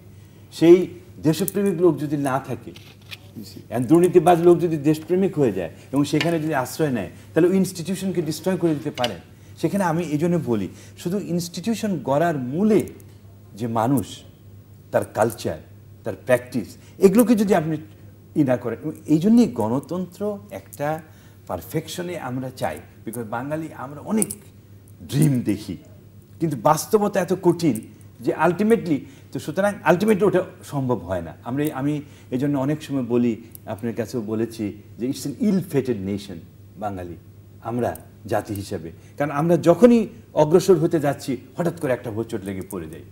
সেই দেশপ্রেমিক লোক যদি না থাকে, দুর্নীতিবাজ লোক যদি দেশপ্রেমিক হয়ে যায় এবং সেখানে যদি আশ্রয় নেয়, তাহলে ওই ইনস্টিটিউশনকে ডিস্ট্রয় করে দিতে পারেন। সেখানে আমি এই জন্য বলি, শুধু ইনস্টিটিউশন গড়ার মূলে যে মানুষ, তার কালচার, তার প্র্যাকটিস, এগুলোকে যদি আপনি না করেন, এই জন্যই গণতন্ত্র একটা পারফেকশনে আমরা চাই। বিকজ বাঙালি আমরা অনেক ড্রিম দেখি, কিন্তু বাস্তবতা এত কঠিন যে আলটিমেটলি, তো সুতরাং আলটিমেটলি ওটা সম্ভব হয় না। আমি এই জন্য অনেক সময় বলি, আপনার কাছেও বলেছি যে it's an ill faded nation বাঙালি, আমরা জাতি হিসাবে। কারণ আমরা যখনই অগ্রসর হতে যাচ্ছি হঠাৎ করে একটা হোঁচট লেগে পড়ে যাই,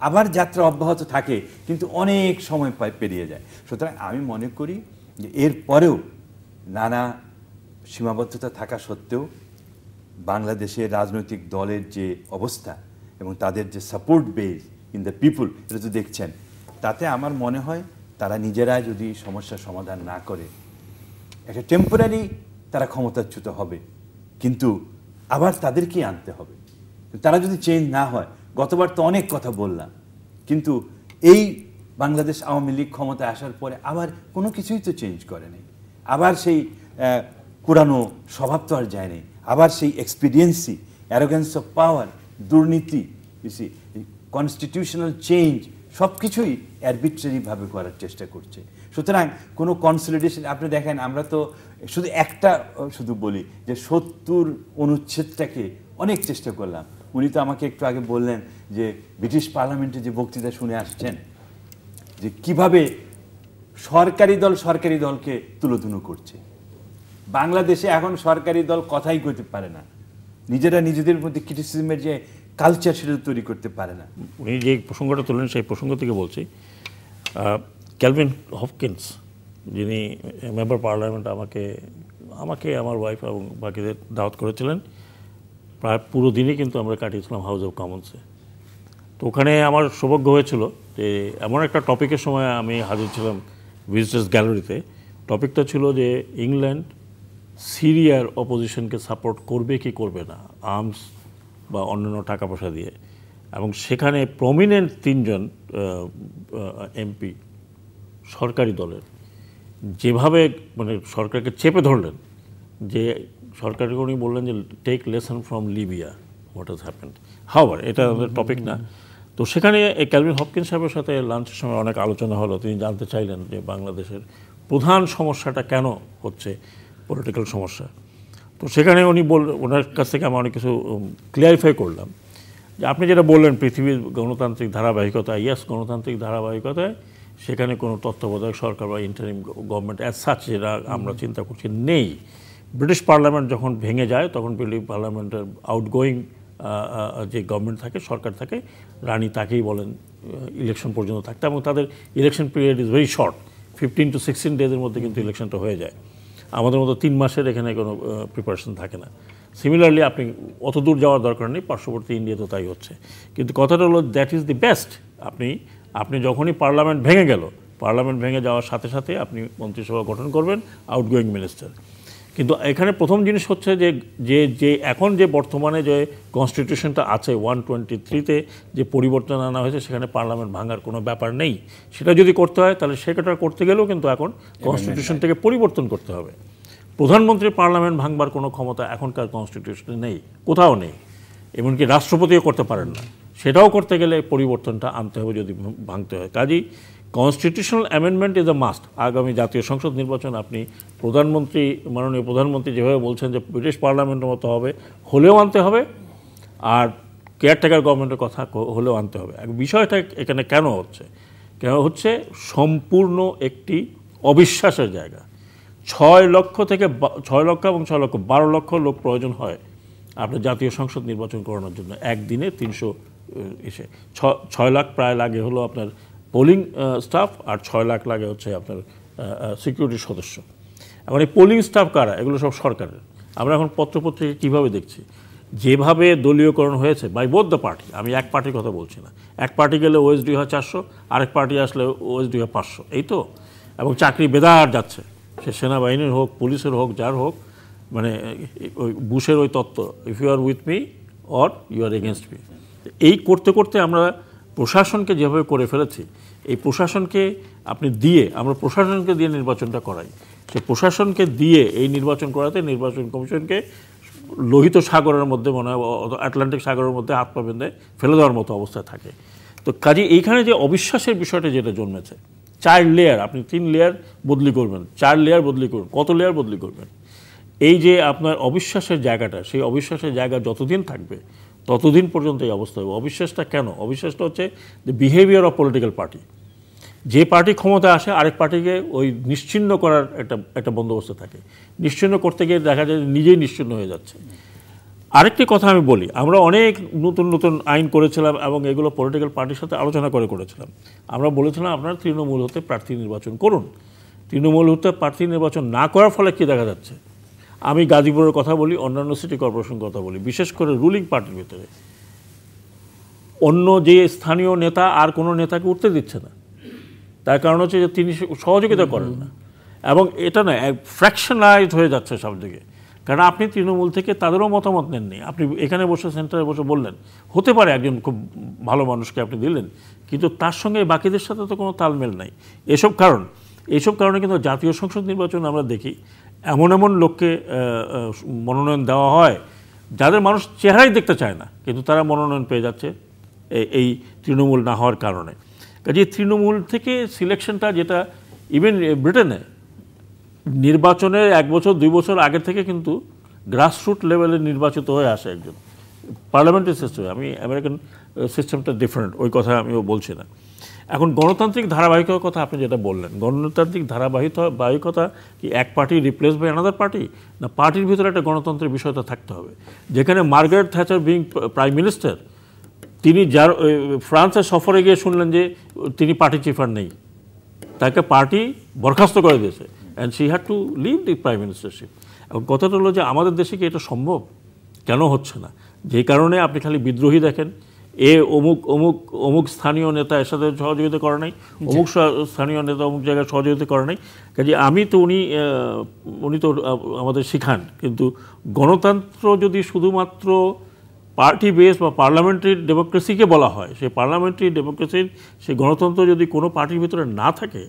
আবার যাত্রা অব্যাহত থাকে কিন্তু অনেক সময় পেরিয়ে যায়। সুতরাং আমি মনে করি যে এর পরেও নানা সীমাবদ্ধতা থাকা সত্ত্বেও বাংলাদেশের রাজনৈতিক দলের যে অবস্থা এবং তাদের যে support base in the people, এটা তো দেখছেন, তাতে আমার মনে হয় তারা নিজেরা যদি সমস্যার সমাধান না করে, একটা টেম্পোরারি তারা ক্ষমতাচ্যুত হবে, কিন্তু আবার তাদেরকেই আনতে হবে। তারা যদি চেঞ্জ না হয়, গতবার তো অনেক কথা বললাম, কিন্তু এই বাংলাদেশ আওয়ামী লীগ ক্ষমতায় আসার পরে আবার কোনো কিছুই তো চেঞ্জ করেনি। আবার সেই পুরানো স্বভাব তো আর যায়নি, আবার সেই এক্সপিরিয়েন্সি, অ্যারোগেন্স অফ পাওয়ার, দুর্নীতি, কনস্টিটিউশনাল চেঞ্জ, সব কিছুই অ্যারবিট্রারিভাবে করার চেষ্টা করছে। সুতরাং কোনো কনসলিডেশন, আপনি দেখেন, আমরা তো শুধু বলি যে 70 অনুচ্ছেদটাকে অনেক চেষ্টা করলাম। উনি তো আমাকে একটু আগে বললেন যে ব্রিটিশ পার্লামেন্টে যে বক্তৃতা শুনে আসছেন, যে কিভাবে সরকারি দলকে তুলোধুনো করছে। বাংলাদেশে এখন সরকারি দল কথাই কইতে পারে না, নিজেরা নিজেদের মধ্যে ক্রিটিসিজমের যে কালচার সেটা তৈরি করতে পারে না। উনি যে প্রসঙ্গটা তুললেন সেই প্রসঙ্গ থেকে বলছি, ক্যালভিন হপকিন্স, যিনি মেম্বার পার্লামেন্ট, আমাকে আমার ওয়াইফ এবং বাকিদের দাওয়াত করেছিলেন। প্রায় পুরো দিনই কিন্তু আমরা কাটিয়েছিলাম হাউস অফ কমন্সে। তো ওখানে আমার সৌভাগ্য হয়েছিল যে এমন একটা টপিকের সময় আমি হাজির ছিলাম ভিজিটার্স গ্যালারিতে। টপিকটা ছিল যে ইংল্যান্ড সিরিয়ার অপোজিশনকে সাপোর্ট করবে কি করবে না, আর্মস বা অন্যান্য টাকা পয়সা দিয়ে। এবং সেখানে প্রমিনেন্ট 3 জন এমপি সরকারি দলের যেভাবে মানে সরকারকে চেপে ধরলেন, যে সরকারকে উনি বললেন যে take lesson from Libya, what has happened. হাওয়ার এটা আমাদের টপিক না। তো সেখানে এই ক্যালভিন হপকিন্স সাহেবের সাথে লাঞ্চের সময় অনেক আলোচনা হলো। তিনি জানতে চাইলেন যে বাংলাদেশের প্রধান সমস্যাটা কেন হচ্ছে, পলিটিক্যাল সমস্যা। তো সেখানে উনি ওনার কাছ থেকে আমি অনেক কিছু ক্লিয়ারিফাই করলাম যে আপনি যেটা বললেন পৃথিবীর গণতান্ত্রিক ধারাবাহিকতা, ইয়াস গণতান্ত্রিক ধারাবাহিকতায় সেখানে কোনো তত্ত্বাবধায়ক সরকার বা ইন্টারিম গভর্নমেন্ট অ্যাজ সাচ যেটা আমরা চিন্তা করছি নেই। ব্রিটিশ পার্লামেন্ট যখন ভেঙে যায় তখন ব্রিটিশ পার্লামেন্টের আউটগোয়িং যে গভর্নমেন্ট থাকে, সরকার থাকে, রানী তাকেই বলেন ইলেকশন পর্যন্ত থাকতে, এবং তাদের election period is very short, 15 to 16 ডেজের মধ্যে কিন্তু ইলেকশনটা হয়ে যায়। আমাদের মতো 3 মাসের এখানে কোনো প্রিপারেশন থাকে না। সিমিলারলি আপনি অত দূর যাওয়ার দরকার নেই, পার্শ্ববর্তী ইন্ডিয়া তো তাই হচ্ছে। কিন্তু কথাটা হলো দ্যাট ইজ দি বেস্ট। আপনি যখনই পার্লামেন্ট ভেঙে গেল, পার্লামেন্ট ভেঙে যাওয়ার সাথে সাথে আপনি মন্ত্রিসভা গঠন করবেন, আউটগোয়িং মিনিস্টার। কিন্তু এখানে প্রথম জিনিস হচ্ছে যে যে যে এখন যে বর্তমানে যে কনস্টিটিউশনটা আছে 123-তে যে পরিবর্তন আনা হয়েছে, সেখানে পার্লামেন্ট ভাঙার কোনো ব্যাপার নেই। সেটা যদি করতে হয় তাহলে সেটা করতে গেলেও কিন্তু এখন কনস্টিটিউশন থেকে পরিবর্তন করতে হবে। প্রধানমন্ত্রী পার্লামেন্ট ভাঙবার কোনো ক্ষমতা এখনকার কনস্টিটিউশনে নেই, কোথাও নেই, এমনকি রাষ্ট্রপতিও করতে পারেন না। সেটাও করতে গেলে পরিবর্তনটা আনতে হবে যদি ভাঙতে হয়। কাজেই constitutional amendment is a must. আগামী জাতীয় সংসদ নির্বাচন আপনি প্রধানমন্ত্রী, মাননীয় প্রধানমন্ত্রী যেভাবে বলছেন যে ব্রিটিশ পার্লামেন্টের মতো হবে, হলেও আনতে হবে, আর কেয়ারটেকার গভর্নমেন্টের কথা হলেও আনতে হবে। বিষয়টা এখানে কেন হচ্ছে সম্পূর্ণ একটি অবিশ্বাসের জায়গা। 6 লক্ষ এবং 6 লক্ষ 12 লক্ষ লোক প্রয়োজন হয় আপনার জাতীয় সংসদ নির্বাচন করানোর জন্য। একদিনে 300 এসে 6 লাখ প্রায় লাগে হলো আপনার পোলিং স্টাফ, আর 6 লাখ লাগে হচ্ছে আপনার সিকিউরিটি সদস্য। এখন এই পোলিং স্টাফ কারা? এগুলো সব সরকারের। আমরা এখন পত্রপত্রিকা কীভাবে দেখছি, যেভাবে দলীয়করণ হয়েছে বাই বোথ দ্য পার্টি, আমি এক পার্টির কথা বলছি না, এক পার্টি গেলে ওএসডি হয় 400, আরেক পার্টি আসলে ওএসডি হয় 500, এই তো। এবং চাকরি বেদার যাচ্ছে, সে সেনাবাহিনীর হোক, পুলিশের হোক, যার হোক, মানে ওই বুশের ওই তত্ত্ব, if you are with me or you are against me. এই করতে করতে আমরা প্রশাসনকে যেভাবে করে ফেলেছি, এই প্রশাসনকে আমরা প্রশাসনকে দিয়ে নির্বাচনটা করাই। সে প্রশাসনকে দিয়ে এই নির্বাচন করাতে নির্বাচন কমিশনকে লোহিত সাগরের মধ্যে, মনে হয় আটলান্টিক সাগরের মধ্যে হাত পা বেঁধে ফেলে দেওয়ার মতো অবস্থায় থাকে। তো কাজে এইখানে যে অবিশ্বাসের বিষয়টা যেটা জন্মেছে, 4 লেয়ার, আপনি 3 লেয়ার বদলি করবেন, 4 লেয়ার বদলি করবেন, কত লেয়ার বদলি করবেন? এই যে আপনার অবিশ্বাসের জায়গাটা, সেই অবিশ্বাসের জায়গা যতদিন থাকবে ততদিন পর্যন্ত এই অবস্থা হবে। অবিশ্বাসটা কেন? অবিশ্বাসটা হচ্ছে the behaviour of political party. যে পার্টি ক্ষমতা আসে আরেক পার্টিকে ওই নিশ্চিহ্ন করার একটা বন্দোবস্ত থাকে। নিশ্চিহ্ন করতে গিয়ে দেখা যায় নিজেই নিশ্চিহ্ন হয়ে যাচ্ছে। আরেকটি কথা আমি বলি, আমরা অনেক নতুন নতুন আইন করেছিলাম এবং এগুলো পলিটিক্যাল পার্টির সাথে আলোচনা করেছিলাম। আমরা বলেছিলাম আপনারা তৃণমূল হতে প্রার্থী নির্বাচন করুন। তৃণমূল হতে প্রার্থী নির্বাচন না করার ফলে কী দেখা যাচ্ছে? আমি গাজীপুরের কথা বলি, অন্যান্য সিটি কর্পোরেশন কথা বলি, বিশেষ করে রুলিং পার্টির ভিতরে অন্য যে স্থানীয় নেতা আর কোনো নেতাকে উঠতে দিচ্ছে না। তার কারণ হচ্ছে যে তিনি সহযোগিতা করেন না, এবং এটা না ফ্র্যাকশনাইজড হয়ে যাচ্ছে সব দিকে। কারণ আপনি তৃণমূল থেকে তাদেরও মতামত নেননি, আপনি এখানে বসে সেন্টারে বসে বললেন, হতে পারে একজন খুব ভালো মানুষকে আপনি দিলেন, কিন্তু তার সঙ্গে বাকিদের সাথে তো কোনো তালমেল নাই। এইসব কারণে কিন্তু জাতীয় সংসদ নির্বাচন আমরা দেখি এমন এমন লোককে মনোনয়ন দেওয়া হয় যাদের মানুষ চেহারাই দেখতে চায় না, কিন্তু তারা মনোনয়ন পেয়ে যাচ্ছে এই তৃণমূল না হওয়ার কারণে। কাজে তৃণমূল থেকে সিলেকশনটা, যেটা ইভেন ব্রিটেনে নির্বাচনের 1 বছর 2 বছর আগে থেকে কিন্তু গ্রাসরুট লেভেলে নির্বাচিত হয়ে আসে একজন পার্লামেন্টারি সিস্টেমে। আমি আমেরিকান সিস্টেমটা ডিফারেন্ট, ওই কথা আমিও বলছি না। এখন গণতান্ত্রিক ধারাবাহিকতার কথা আপনি যেটা বললেন, গণতান্ত্রিক ধারাবাহিকতা কি এক party replace by another party? না, পার্টির ভিতরে একটা গণতন্ত্রের বিষয়টা থাকতে হবে। যেখানে Margaret Thatcher being prime minister, তিনি ফ্রান্সের সফরে গিয়ে শুনলেন যে তিনি পার্টি চিফ আর নেই, তাকে পার্টি বরখাস্ত করে দিয়েছে, and she had to leave the prime ministership. এখন কথাটা হলো যে আমাদের দেশে কি এটা সম্ভব? কেন হচ্ছে না? যে কারণে আপনি খালি বিদ্রোহী দেখেন, অমুক স্থানীয় নেতা এর সাথে সহযোগিতা করে নাই, অমুক স্থানীয় নেতা অমুক জায়গায় সহযোগিতা করে নাই। কাজে উনি তো আমাদের শিখান, কিন্তু গণতন্ত্র যদি শুধুমাত্র পার্টি বেস বা পার্লামেন্টারি ডেমোক্রেসিকে বলা হয়, সেই পার্লামেন্টারি ডেমোক্রেসির সেই গণতন্ত্র যদি কোনো পার্টির ভিতরে না থাকে,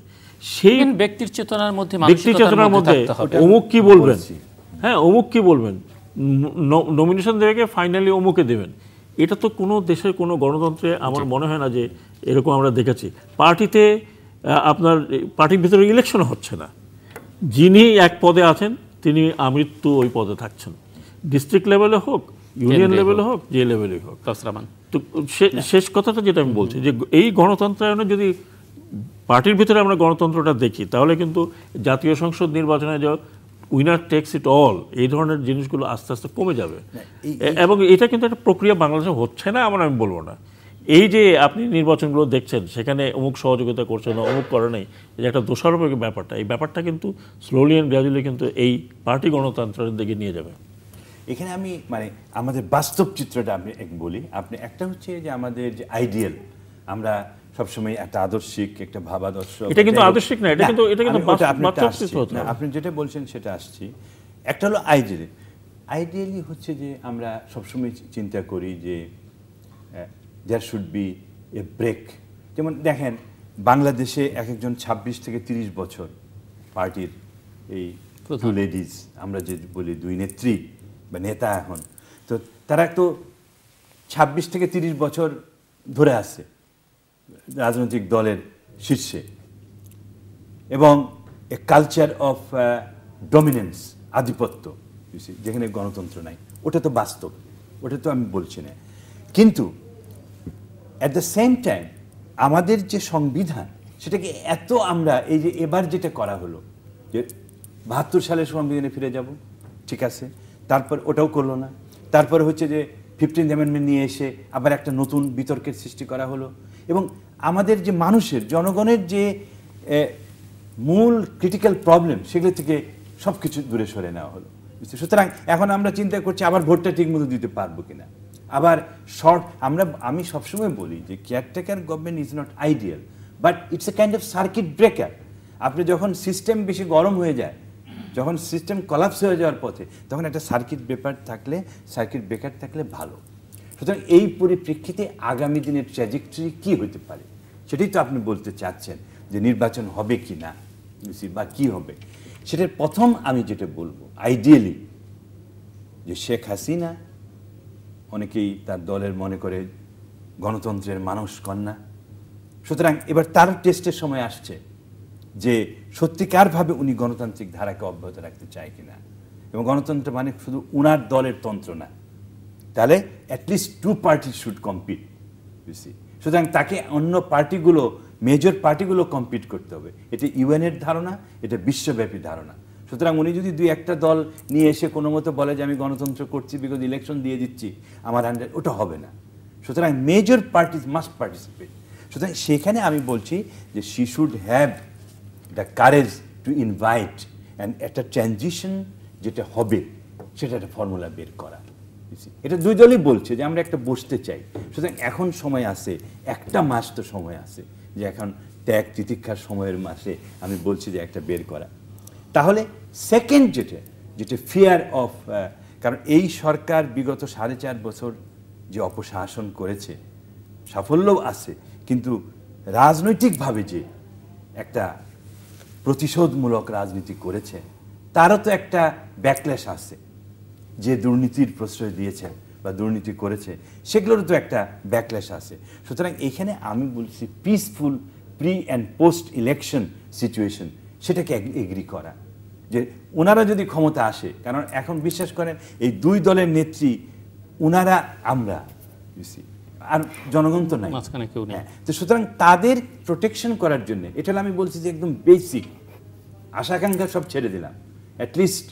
সেই ব্যক্তির চেতনার মধ্যে অমুক কি বলবেন, হ্যাঁ অমুক কি বলবেন, নমিনেশন দেবে ফাইনালি অমুকে দেবেন, এটা তো কোনো দেশের কোনো গণতন্ত্রে আমার মনে হয় না যে এরকম আমরা দেখেছি। পার্টির ভিতরে ইলেকশন হচ্ছে না, যিনি এক পদে আছেন তিনি আমৃত্যু ওই পদে থাকছেন, ডিস্ট্রিক্ট লেভেলে হোক, ইউনিয়ন লেভেলে হোক, যে লেভেলেই হোক। তো শেষ কথাটা যেটা আমি বলছি, যে এই গণতন্ত্রায়নে যদি পার্টির ভিতরে আমরা গণতন্ত্রটা দেখি, তাহলে কিন্তু জাতীয় সংসদ নির্বাচনে যে উইনার টেক্স ইট অল, এই ধরনের জিনিসগুলো আস্তে আস্তে কমে যাবে। এবং এটা কিন্তু একটা প্রক্রিয়া বাংলাদেশে হচ্ছে না এমন আমি বলবো না। এই যে আপনি নির্বাচনগুলো দেখছেন, সেখানে অমুক সহযোগিতা করছে না, অমুক করে নেই, এই যে একটা দোষারোপের ব্যাপারটা, এই ব্যাপারটা কিন্তু স্লোলি অ্যান্ড গ্র্যাজুয়ালি কিন্তু এই পার্টি গণতন্ত্রের দিকে নিয়ে যাবে। এখানে আমি আমাদের বাস্তব চিত্রটা আপনি বলি। আপনি একটা হচ্ছে যে আমাদের যে আইডিয়াল, আমরা সবসময় একটা আদর্শিক একটা ভাবাদর্শ, এটা কিন্তু আদর্শিক না, এটা কিন্তু আপনি যেটা বলছেন সেটা আসছি। একটা হলো আইডিয়ালি হচ্ছে যে আমরা সবসময় চিন্তা করি যে there should be a break. যেমন দেখেন বাংলাদেশে এক একজন 26 থেকে 30 বছর পার্টির এই টু লেডিজ, আমরা যে বলি দুই নেত্রী বা নেতা, এখন তো তারা তো 26 থেকে 30 বছর ধরে আসছে রাজনৈতিক দলের শীর্ষে, এবং এ কালচার অফ ডমিনেন্স, আধিপত্য, যেখানে গণতন্ত্র নাই। ওটা তো বাস্তব, ওটা তো আমি বলছি না, কিন্তু অ্যাট দ্য সেম টাইম আমাদের যে সংবিধান সেটাকে এত আমরা এই যে এবার যেটা করা হলো যে 72 সালের সংবিধানে ফিরে যাব, ঠিক আছে, তারপর ওটাও করলো না। তারপরে হচ্ছে যে 15th অ্যামেন্ডমেন্ট নিয়ে এসে আবার একটা নতুন বিতর্কের সৃষ্টি করা হলো, এবং আমাদের যে মানুষের, জনগণের যে মূল ক্রিটিক্যাল প্রবলেম সেগুলো থেকে সব কিছু দূরে সরে নেওয়া হলো। সুতরাং এখন আমরা চিন্তা করছি আবার ভোটটা ঠিক মতো দিতে পারবো কিনা, আবার আমি সবসময় বলি যে caretaker government is not ideal, but it's a kind of circuit breaker. আপনি যখন সিস্টেম বেশি গরম হয়ে যায়, যখন সিস্টেম কলাপস হয়ে যাওয়ার পথে, তখন একটা সার্কিট ব্রেকার থাকলে ভালো। সুতরাং এই পরিপ্রেক্ষিতে আগামী দিনের ট্র্যাজেক্টরি কি হতে পারে সেটাই তো আপনি বলতে চাচ্ছেন, যে নির্বাচন হবে কি না বা কি হবে। সেটার প্রথম আমি যেটা বলবো, আইডিয়ালি যে শেখ হাসিনা, অনেকেই তার দলের মনে করে গণতন্ত্রের মানস কন্যা, সুতরাং এবার তার টেস্টের সময় আসছে যে সত্যিকারভাবে উনি গণতান্ত্রিক ধারাকে অব্যাহত রাখতে চায় কিনা, এবং গণতন্ত্র মানে শুধু উনার দলের তন্ত্র না, তাহলে অ্যাটলিস্ট 2 পার্টি শুড কম্পিট। সুতরাং তাকে অন্য পার্টিগুলো, মেজর পার্টিগুলো কম্পিট করতে হবে। এটা ইউএনের ধারণা, এটা বিশ্বব্যাপী ধারণা। সুতরাং উনি যদি 2-1টা দল নিয়ে এসে কোনো মতো বলে যে আমি গণতন্ত্র করছি, বিকজ ইলেকশন দিয়ে দিচ্ছি আমার আন্ডার, ওটা হবে না। সুতরাং মেজর পার্টিজ মাস্ট পার্টিসিপেট। সুতরাং সেখানে আমি বলছি যে she should have the courage to invite, and একটা ট্রানজিশন যেটা হবে সেটা একটা ফর্মুলা বের করা। এটা দুই দলই বলছে যে আমরা একটা বসতে চাই। সুতরাং এখন সময় আছে, একটা মাস তো সময় আছে, যে এখন ত্যাগ তিতিক্ষার সময়ের মাসে আমি বলছি যে একটা বের করা। তাহলে সেকেন্ড যেটা ফিয়ার অফ, কারণ এই সরকার বিগত 4.5 বছর যে অপশাসন করেছে, সাফল্যও আছে, কিন্তু রাজনৈতিকভাবে যে একটা প্রতিশোধমূলক রাজনীতি করেছে তারও তো একটা ব্যাকল্যাশ আছে। যে দুর্নীতির প্রশ্রয় দিয়েছেন বা দুর্নীতি করেছে সেগুলোরও তো একটা ব্যাকল্যাশ আছে। সুতরাং এখানে আমি বলছি peaceful pre and post election situation, সেটাকে এগ্রি করা, যে ওনারা যদি ক্ষমতা আসে, কারণ এখন বিশ্বাস করেন এই 2 দলের নেত্রী, ওনারা আমরা, আর জনগণ তো নাই, তো সুতরাং তাদের প্রোটেকশন করার জন্য এটা আমি বলছি যে একদম বেসিক আশা আকাঙ্ক্ষা সব ছেড়ে দিলাম, অ্যাটলিস্ট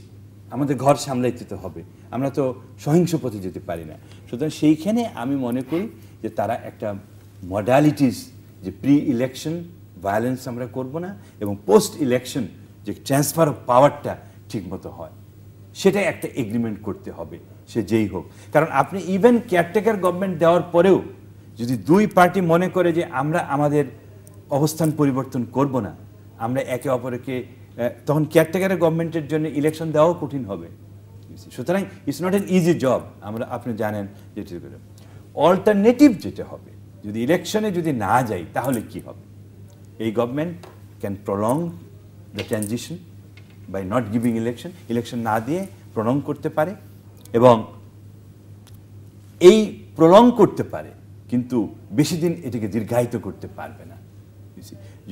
আমাদের ঘর সামলাইতে তো হবে, আমরা তো সহিংস পথে যেতে পারি না। সুতরাং সেইখানে আমি মনে করি যে তারা একটা মডালিটিস, যে প্রি ইলেকশন ভায়োলেন্স আমরা করব না, এবং পোস্ট ইলেকশন যে ট্রান্সফার অফ পাওয়ারটা ঠিকমতো হয়, সেটাই একটা এগ্রিমেন্ট করতে হবে, সে যেই হোক। কারণ আপনি ইভেন কেয়ারটেকার গভর্নমেন্ট দেওয়ার পরেও যদি 2 পার্টি মনে করে যে আমরা আমাদের অবস্থান পরিবর্তন করব না, আমরা একে অপরকে, তখন কেয়ারটেকারের গভর্নমেন্টের জন্য ইলেকশন দেওয়াও কঠিন হবে। সুতরাং it's not an easy job. আপনি জানেন যেটা অল্টারনেটিভ যেটা হবে, যদি ইলেকশনে যদি না যাই তাহলে কি হবে। এই government can prolong the transition by not giving election না দিয়ে প্রলং করতে পারে, এবং এই প্রলং করতে পারে, কিন্তু বেশি দিন এটাকে দীর্ঘায়িত করতে পারবে না।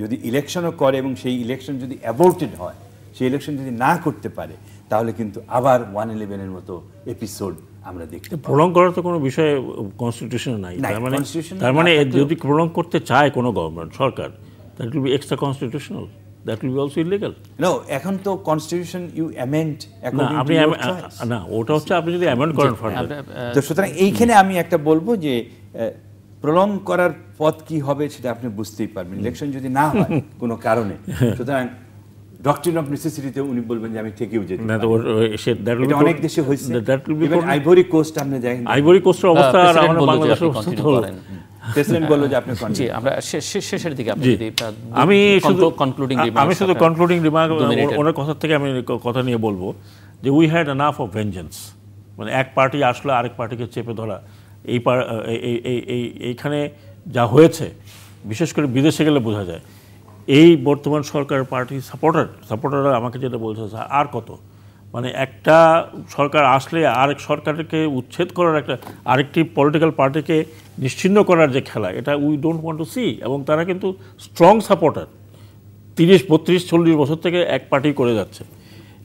যদি ইলেকশনও করে এবং সেই ইলেকশন যদি অ্যাবর্টেড হয়, সেই ইলেকশন যদি না করতে পারে, তাহলে কিন্তু আবার 111-এর মতো এপিসোড আমরা দেখতে পাবো। প্রলং করার তো কোনো বিষয় কনস্টিটিউশনে নাই। তার মানে যদি প্রলং করতে চায় কোনো গভর্নমেন্ট সরকার, that will be extra constitutional, that will be also illegal. No, এখন তো কনস্টিটিউশন ইউ অ্যামেন্ড, আপনি না, ওটা হচ্ছে আপনি যদি অ্যামেন্ড করেন ফার্দার। তো সুতরাং এইখানে আমি একটা বলবো যে প্রলং করার পথ কি হবে সেটা আপনি বুঝতেই পারবেন, ইলেকশন যদি না হয় কোনো কারণে। সুতরাং ডক্ট্রিন অফ নেসেসিটিতে উনি বলবেন যে আমি থেকেও যেতে পারি। এটা অনেক দেশে হয়েছে, আইভরি কোস্ট আপনি দেখেন, আইভরি কোস্টের অবস্থা আর আমাদের বাংলাদেশের অবস্থা হলেন প্রেসিডেন্ট বলল যে আপনি আমরা শেষের দিকে আমি শুধু কনক্লুডিং রিমার্ক ওনার কথা থেকে আমি কথা নিয়ে বলবো যে we had enough of vengeance, মানে এক পার্টি আসলে আরেক পার্টিকে চেপে ধরা। এইখানে যা হয়েছে বিশেষ করে বিদেশে গেলে বোঝা যায়। এই বর্তমান সরকারের পার্টি সাপোর্টাররা আমাকে যেটা বলছে আর কত, মানে একটা সরকার আসলে আরেক সরকারকে উচ্ছেদ করার, আরেকটি পলিটিক্যাল পার্টিকে নিশ্চিহ্ন করার যে খেলা, এটা we don't want to see. এবং তারা কিন্তু স্ট্রং সাপোর্টার, 30, 32, 40 বছর থেকে এক পার্টি করে যাচ্ছে।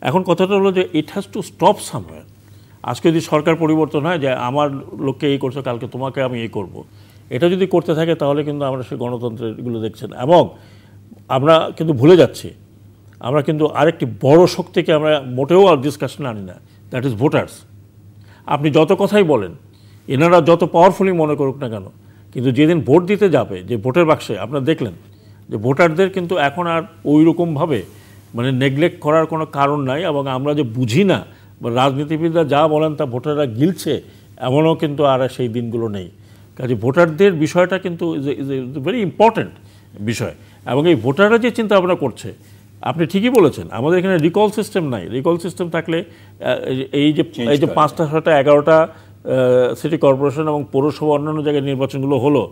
এখন কথাটা হলো যে it has to stop somewhere. আজকে যদি সরকার পরিবর্তন হয় যে আমার লোককে এই করছো, কালকে তোমাকে আমি এই করব, এটা যদি করতে থাকে তাহলে কিন্তু আমরা সেই গণতন্ত্রের এগুলো দেখছেন। এবং আমরা কিন্তু ভুলে যাচ্ছি, আমরা কিন্তু আরেকটি বড় শক্তিকে আমরা মোটেও আর ডিসকাশন আনি না, দ্যাট ইজ ভোটার্স। আপনি যত কথাই বলেন, এনারা যত পাওয়ারফুলি মনে করুক না কেন, কিন্তু যেদিন ভোট দিতে যাবে, যে ভোটের বাক্সে আপনারা দেখলেন যে ভোটারদের কিন্তু এখন আর ওই রকমভাবে মানে নেগলেক্ট করার কোনো কারণ নাই। এবং আমরা যে বুঝি না বা রাজনীতিবিদরা যা বলেন তা ভোটাররা গিলছে, এমনও কিন্তু আর সেই দিনগুলো নেই। কাজে ভোটারদের বিষয়টা কিন্তু ইজ এ ভেরি ইম্পর্ট্যান্ট বিষয়। এবং এই ভোটাররা যে চিন্তা ভাবনা করছে, আপনি ঠিকই বলেছেন, আমাদের এখানে রিকল সিস্টেম নাই। রিকল সিস্টেম থাকলে এই যে 5টা 6টা 11টা সিটি কর্পোরেশন এবং পৌরসভা অন্যান্য জায়গায় নির্বাচনগুলো হলো,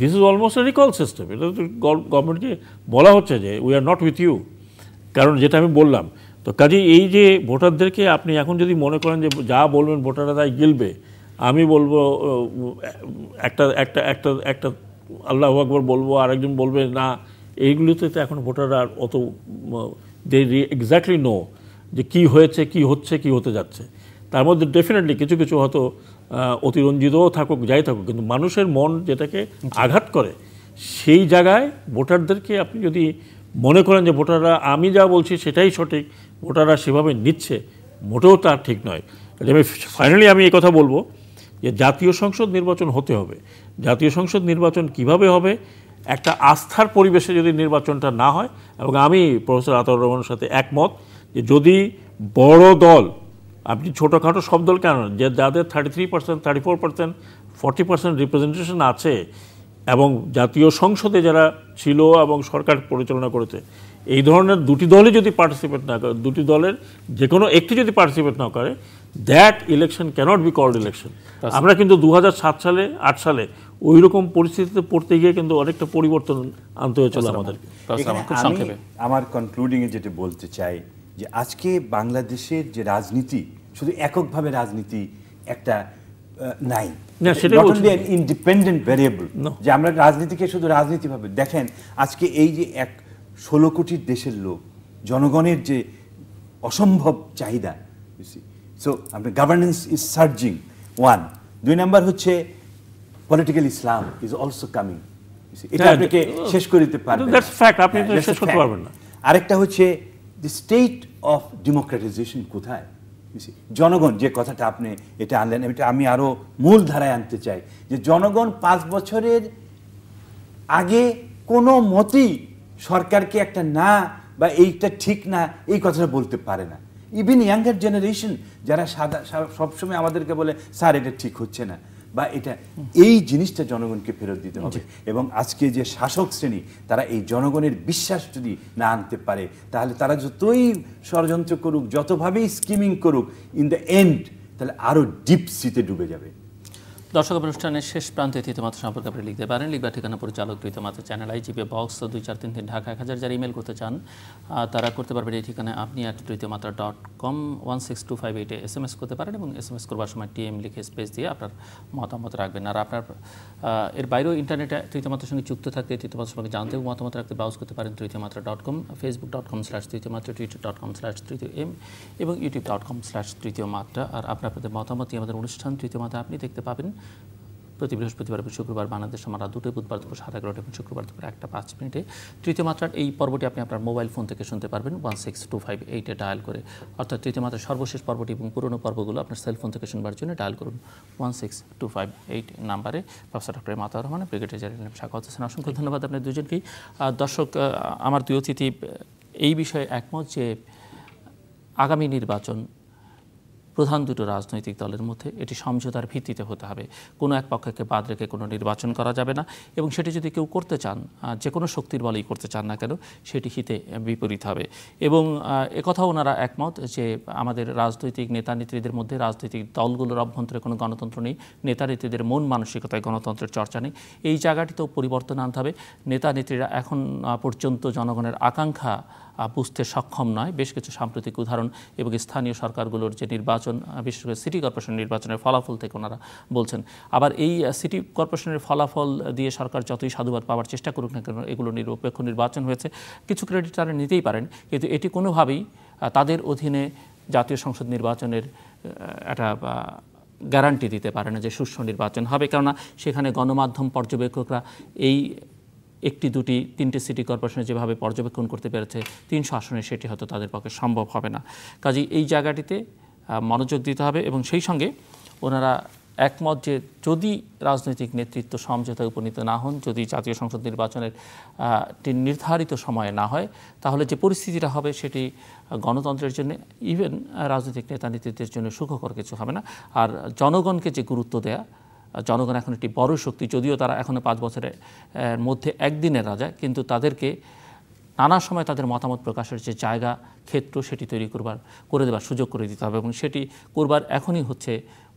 this is almost a recall system. এটা তো গভর্নমেন্টকে বলা হচ্ছে যে we are not with you, কারণ যেটা আমি বললাম। তো কাজে এই যে ভোটারদেরকে আপনি এখন যদি মনে করেন যে যা বলবেন ভোটাররা তাই গিলবে, আমি বলবো একটা একটা একটা একটা আল্লাহু আকবার বলবো, আরেকজন বলবে না, এইগুলিতে তো এখন ভোটাররা অত দে এক্স্যাক্টলি নো যে কী হয়েছে, কী হচ্ছে, কী হতে যাচ্ছে। তার মধ্যে ডেফিনেটলি কিছু কিছু হয়তো অতিরঞ্জিতও থাকুক, যাই থাকুক, কিন্তু মানুষের মন যেটাকে আঘাত করে, সেই জায়গায় ভোটারদেরকে আপনি যদি মনে করেন যে ভোটাররা আমি যা বলছি সেটাই সঠিক, ভোটাররা সেভাবে নিচ্ছে, মোটেও তার ঠিক নয়। ফাইনালি আমি এই কথা বলবো যে জাতীয় সংসদ নির্বাচন হতে হবে। জাতীয় সংসদ নির্বাচন কিভাবে হবে? একটা আস্থার পরিবেশে যদি নির্বাচনটা না হয়, এবং আমি প্রফেসর আতাউর রহমানের সাথে একমত যে যদি বড় দল, আপনি ছোটোখাটো সব দল কেন, যে যাদের 33%, 34%, 40% রিপ্রেজেন্টেশন আছে, এবং জাতীয় সংসদে যারা ছিল এবং সরকার পরিচালনা করেছে, এই ধরনের দুটি দলই যদি পার্টিসিপেট না করে, দুটি দলের যে কোনো একটি যদি পার্টিসিপেট না করে, that election cannot be called election. আমরা কিন্তু 2007 সালে 8 সালে ওই রকম পরিস্থিতিতে পড়তে গিয়ে কিন্তু অনেকটা পরিবর্তন আনতে হয়েছিল আমাদেরকে। আমার কনক্লুডিংয়ে যেটা বলতে চাই যে আজকে বাংলাদেশের যে রাজনীতি, শুধু এককভাবে রাজনীতি একটা নাই, ইন্ডিপেন্ডেন্ট ভ্যারিয়েবল যে আমরা রাজনীতিকে শুধু রাজনীতিভাবে দেখেন। আজকে এই যে 16 কোটির দেশের লোক, জনগণের যে অসম্ভব চাহিদা, সো আপনার গভর্নেন্স ইজ সার্জিং, 1। 2 নাম্বার হচ্ছে political Islam is also coming, এটা আপনাকে শেষ করে দিতে পারবেন, আপনি শেষ করতে পারবেন না। আরেকটা হচ্ছে দি স্টেট অফ ডেমোক্রেটাইজেশন কোথায়? জনগণ, যে কথাটা আপনি এটা আনলেন, এটা আমি আরো মূল ধারায় আনতে চাই যে জনগণ 5 বছরের আগে কোনো মতেই সরকারকে একটা না বা এইটা ঠিক না এই কথাটা বলতে পারে না। ইভেন ইয়াঙ্গার জেনারেশন যারা সবসময় আমাদেরকে বলে স্যার এটা ঠিক হচ্ছে না বা এটা, এই জিনিসটা জনগণকে ফেরত দিতে হবে। এবং আজকে যে শাসক শ্রেণী, তারা এই জনগণের বিশ্বাস যদি না আনতে পারে, তাহলে তারা যতই ষড়যন্ত্র করুক, যতভাবেই স্কিমিং করুক, ইন দ্য এন্ড তাহলে আরো ডিপ সিতে ডুবে যাবে। দর্শক অনুষ্ঠানের শেষ প্রান্তে তৃতীয়মাত্রা সম্পর্কে আপনি লিখতে পারেন। লিখবার ঠিকানা পরিচালক তৃতীয়মাত্রা চ্যানেল, IGP বক্স 2433 ঢাকা 1000। যারা ইমেল করতে চান তারা করতে পারবেন এই ঠিকানায় apni@tritiyomatra.com। 16258 SMS করতে পারেন এবং SMS করবার সময় TM লিখে স্পেস দিয়ে আপনার মতামত রাখবেন। আর আপনার এর বাইরেও ইন্টারনেটে তৃতীয়মাত্রার সঙ্গে যুক্ত থাকতে, তৃতীয়মাত্রার সঙ্গে জানতেও মতামত রাখতে ব্রাউজ করতে পারেন tritiyomatra.com, facebook.com/তৃতীয়মাত্রা, twitter.com/তৃতীয়ম এবং youtube.com/তৃতীয়মাত্রা। আর আপনাদের মতামতই আমাদের অনুষ্ঠান তৃতীয়মাত্রা আপনি দেখতে পাবেন প্রতি বৃহস্পতিবার এবং শুক্রবার বাংলাদেশ সময় রাত 2টায়, বুধবার দুপুর 11:30 এবং শুক্রবার দুপুর 1:05। তৃতীয় মাত্রার এই পর্বটি আপনি আপনার মোবাইল ফোন থেকে শুনতে পারবেন 16258 ডায়াল করে। অর্থাৎ তৃতীয় মাত্রার সর্বশেষ পর্বটি এবং পুরনো পর্বগুলো আপনার সেলফোন থেকে শুনবার জন্য ডায়াল করুন 16258 নাম্বারে। Professor doctor Ataur Rahman, brigadier general স্বাগত জানাচ্ছেন। অসংখ্য ধন্যবাদ আপনার দুজনকেই। দর্শক, আমার দুই অতিথি এই বিষয়ে একমত যে আগামী নির্বাচন প্রধান দুটো রাজনৈতিক দলের মধ্যে এটি সমঝোতার ভিত্তিতে হতে হবে। কোনো এক পক্ষকে বাদ রেখে কোনো নির্বাচন করা যাবে না, এবং সেটি যদি কেউ করতে চান, যে কোনো শক্তির বলেই করতে চান না কেন, সেটি হিতে বিপরীত হবে। এবং একথাও ওনারা একমত যে আমাদের রাজনৈতিক নেতা নেত্রীদের মধ্যে, রাজনৈতিক দলগুলোর অভ্যন্তরে কোনো গণতন্ত্র নেই, নেতা নেত্রীদের মন মানসিকতায় গণতন্ত্রের চর্চা নেই। এই জায়গাটিতেও পরিবর্তন আনতে হবে। নেতা নেত্রীরা এখন পর্যন্ত জনগণের আকাঙ্ক্ষা বুঝতে সক্ষম নয়। বেশ কিছু সাম্প্রতিক উদাহরণ এবং স্থানীয় সরকারগুলোর যে নির্বাচন, বিশেষ করে সিটি কর্পোরেশন নির্বাচনের ফলাফল থেকে ওনারা বলছেন। আবার এই সিটি কর্পোরেশনের ফলাফল দিয়ে সরকার যতই সাধুবাদ পাওয়ার চেষ্টা করুক না কেন, এগুলো নিরপেক্ষ নির্বাচন হয়েছে, কিছু ক্রেডিট তারা নিতেই পারেন, কিন্তু এটি কোনোভাবেই তাদের অধীনে জাতীয় সংসদ নির্বাচনের একটা গ্যারান্টি দিতে পারে না যে সুষ্ঠু নির্বাচন হবে। কেননা সেখানে গণমাধ্যম পর্যবেক্ষকরা এই একটি দুটি তিনটে সিটি কর্পোরেশনে যেভাবে পর্যবেক্ষণ করতে পেরেছে 300 আসনে, সেটি হয়তো তাদের পক্ষে সম্ভব হবে না। কাজেই এই জায়গাটিতে মনোযোগ দিতে হবে। এবং সেই সঙ্গে ওনারা একমত যে যদি রাজনৈতিক নেতৃত্ব সমঝোতায় উপনীত না হন, যদি জাতীয় সংসদ নির্বাচনের নির্ধারিত সময়ে না হয়, তাহলে যে পরিস্থিতিটা হবে সেটি গণতন্ত্রের জন্য, ইভেন রাজনৈতিক নেতা নেতৃত্বের জন্য সুখকর কিছু হবে না। আর জনগণকে যে গুরুত্ব দেয়া, জনগণ এখন একটি বড় শক্তি, যদিও তারা এখনও 5 বছরের মধ্যে একদিনের রাজা, কিন্তু তাদেরকে নানা সময় তাদের মতামত প্রকাশের যে জায়গা, ক্ষেত্র, সেটি তৈরি করে দেওয়ার সুযোগ করে দিতে হবে। এবং সেটি করবার এখনই হচ্ছে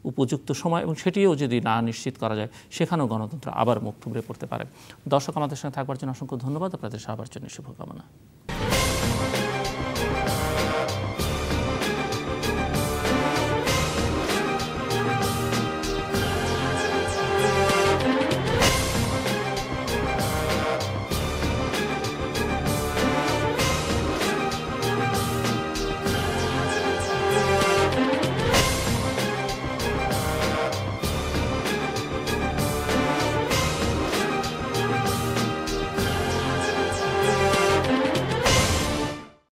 উপযুক্ত সময়, এবং সেটিও যদি না নিশ্চিত করা যায়, সেখানেও গণতন্ত্র আবার মুখ থুবড়ে পড়তে পারে। দর্শক, আমাদের সঙ্গে থাকবার জন্য অসংখ্য ধন্যবাদ। আপনাদের সবার জন্য শুভকামনা।